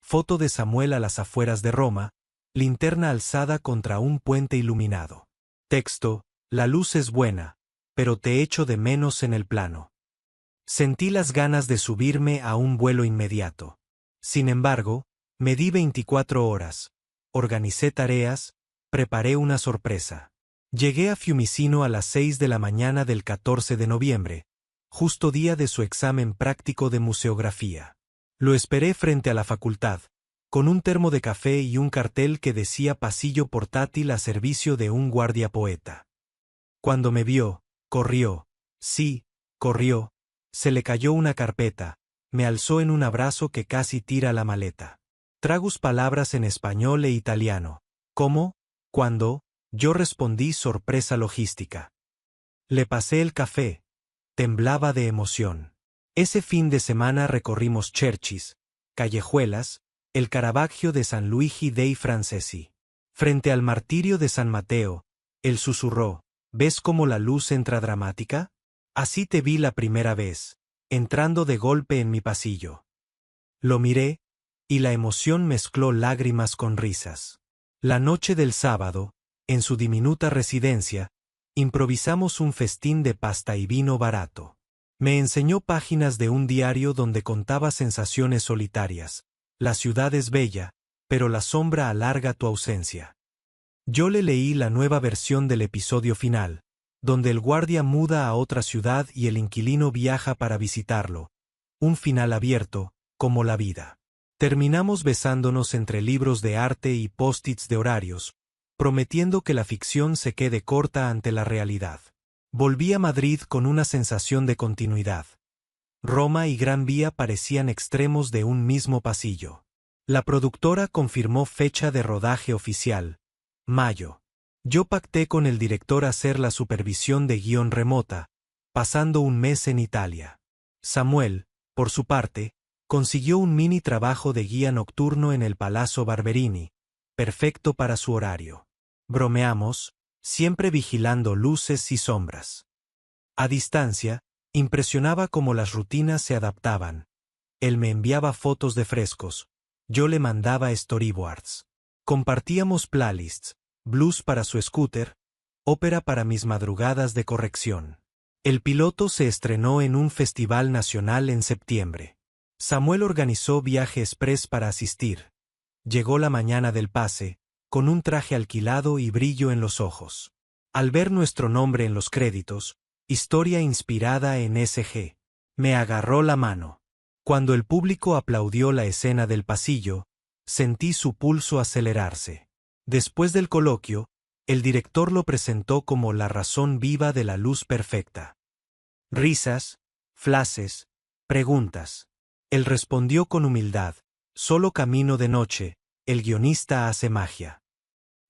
Foto de Samuel a las afueras de Roma, linterna alzada contra un puente iluminado. Texto: la luz es buena, pero te echo de menos en el plano. Sentí las ganas de subirme a un vuelo inmediato. Sin embargo, me di 24 horas. Organicé tareas, preparé una sorpresa. Llegué a Fiumicino a las 6 de la mañana del 14 de noviembre, justo día de su examen práctico de museografía. Lo esperé frente a la facultad, con un termo de café y un cartel que decía pasillo portátil a servicio de un guardia poeta. Cuando me vio, corrió, sí, corrió, se le cayó una carpeta, me alzó en un abrazo que casi tira la maleta. Tragus palabras en español e italiano. ¿Cómo? ¿Cuándo? Yo respondí sorpresa logística. Le pasé el café. Temblaba de emoción. Ese fin de semana recorrimos Cherchis, callejuelas, el Caravaggio de San Luigi dei Francesi. Frente al martirio de San Mateo, él susurró, ¿ves cómo la luz entra dramática? Así te vi la primera vez, entrando de golpe en mi pasillo. Lo miré, y la emoción mezcló lágrimas con risas. La noche del sábado, en su diminuta residencia, improvisamos un festín de pasta y vino barato. Me enseñó páginas de un diario donde contaba sensaciones solitarias. La ciudad es bella, pero la sombra alarga tu ausencia. Yo le leí la nueva versión del episodio final, donde el guardia muda a otra ciudad y el inquilino viaja para visitarlo. Un final abierto, como la vida. Terminamos besándonos entre libros de arte y post-its de horarios, prometiendo que la ficción se quede corta ante la realidad. Volví a Madrid con una sensación de continuidad. Roma y Gran Vía parecían extremos de un mismo pasillo. La productora confirmó fecha de rodaje oficial, mayo. Yo pacté con el director hacer la supervisión de guión remota, pasando un mes en Italia. Samuel, por su parte, consiguió un mini trabajo de guía nocturno en el Palazzo Barberini, perfecto para su horario. Bromeamos, siempre vigilando luces y sombras. A distancia, impresionaba cómo las rutinas se adaptaban. Él me enviaba fotos de frescos, yo le mandaba storyboards. Compartíamos playlists, blues para su scooter, ópera para mis madrugadas de corrección. El piloto se estrenó en un festival nacional en septiembre. Samuel organizó viaje express para asistir. Llegó la mañana del pase, con un traje alquilado y brillo en los ojos. Al ver nuestro nombre en los créditos, historia inspirada en SG, me agarró la mano. Cuando el público aplaudió la escena del pasillo, sentí su pulso acelerarse. Después del coloquio, el director lo presentó como la razón viva de la luz perfecta. Risas, flashes, preguntas. Él respondió con humildad, solo camino de noche, el guionista hace magia.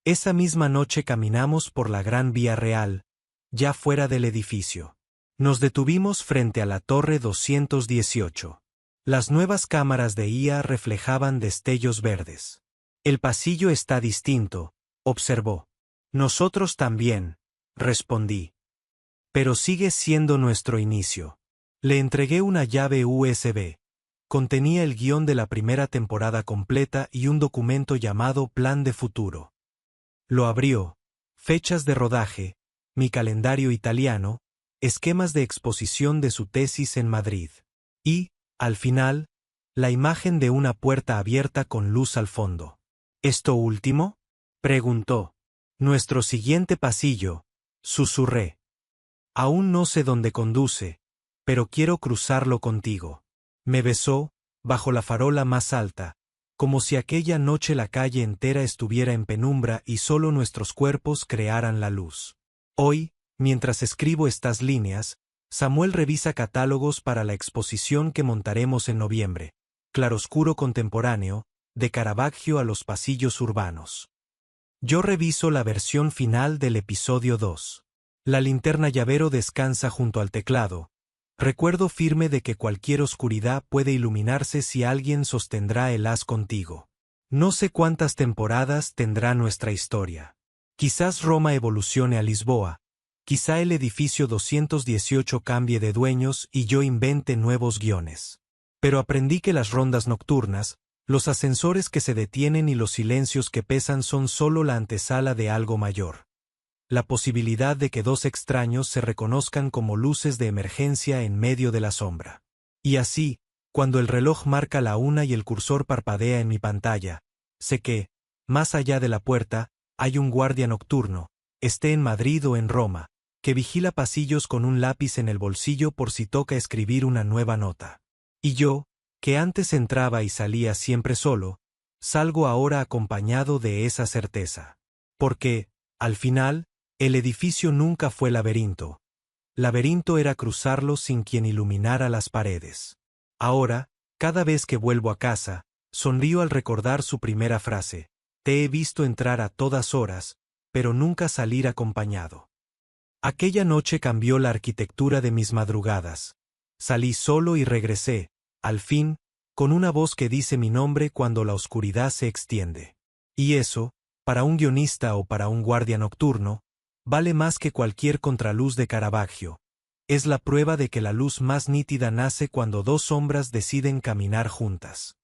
Esa misma noche caminamos por la Gran Vía Real, ya fuera del edificio. Nos detuvimos frente a la Torre 218. Las nuevas cámaras de IA reflejaban destellos verdes. El pasillo está distinto, observó. Nosotros también, respondí. Pero sigue siendo nuestro inicio. Le entregué una llave USB. Contenía el guión de la primera temporada completa y un documento llamado Plan de Futuro. Lo abrió, fechas de rodaje, mi calendario italiano, esquemas de exposición de su tesis en Madrid. Y, al final, la imagen de una puerta abierta con luz al fondo. ¿Esto último? Preguntó. Nuestro siguiente pasillo, susurré. Aún no sé dónde conduce, pero quiero cruzarlo contigo. Me besó, bajo la farola más alta, como si aquella noche la calle entera estuviera en penumbra y solo nuestros cuerpos crearan la luz. Hoy, mientras escribo estas líneas, Samuel revisa catálogos para la exposición que montaremos en noviembre, Claroscuro Contemporáneo, de Caravaggio a los pasillos urbanos. Yo reviso la versión final del episodio 2. La linterna llavero descansa junto al teclado. Recuerdo firme de que cualquier oscuridad puede iluminarse si alguien sostendrá el haz contigo. No sé cuántas temporadas tendrá nuestra historia. Quizás Roma evolucione a Lisboa, quizá el edificio 218 cambie de dueños y yo invente nuevos guiones. Pero aprendí que las rondas nocturnas, los ascensores que se detienen y los silencios que pesan son solo la antesala de algo mayor. La posibilidad de que dos extraños se reconozcan como luces de emergencia en medio de la sombra. Y así, cuando el reloj marca la 1 y el cursor parpadea en mi pantalla, sé que, más allá de la puerta, hay un guardia nocturno, esté en Madrid o en Roma, que vigila pasillos con un lápiz en el bolsillo por si toca escribir una nueva nota. Y yo, que antes entraba y salía siempre solo, salgo ahora acompañado de esa certeza. Porque, al final, el edificio nunca fue laberinto. Laberinto era cruzarlo sin quien iluminara las paredes. Ahora, cada vez que vuelvo a casa, sonrío al recordar su primera frase. Te he visto entrar a todas horas, pero nunca salir acompañado. Aquella noche cambió la arquitectura de mis madrugadas. Salí solo y regresé, al fin, con una voz que dice mi nombre cuando la oscuridad se extiende. Y eso, para un guionista o para un guardia nocturno, vale más que cualquier contraluz de Caravaggio. Es la prueba de que la luz más nítida nace cuando dos sombras deciden caminar juntas.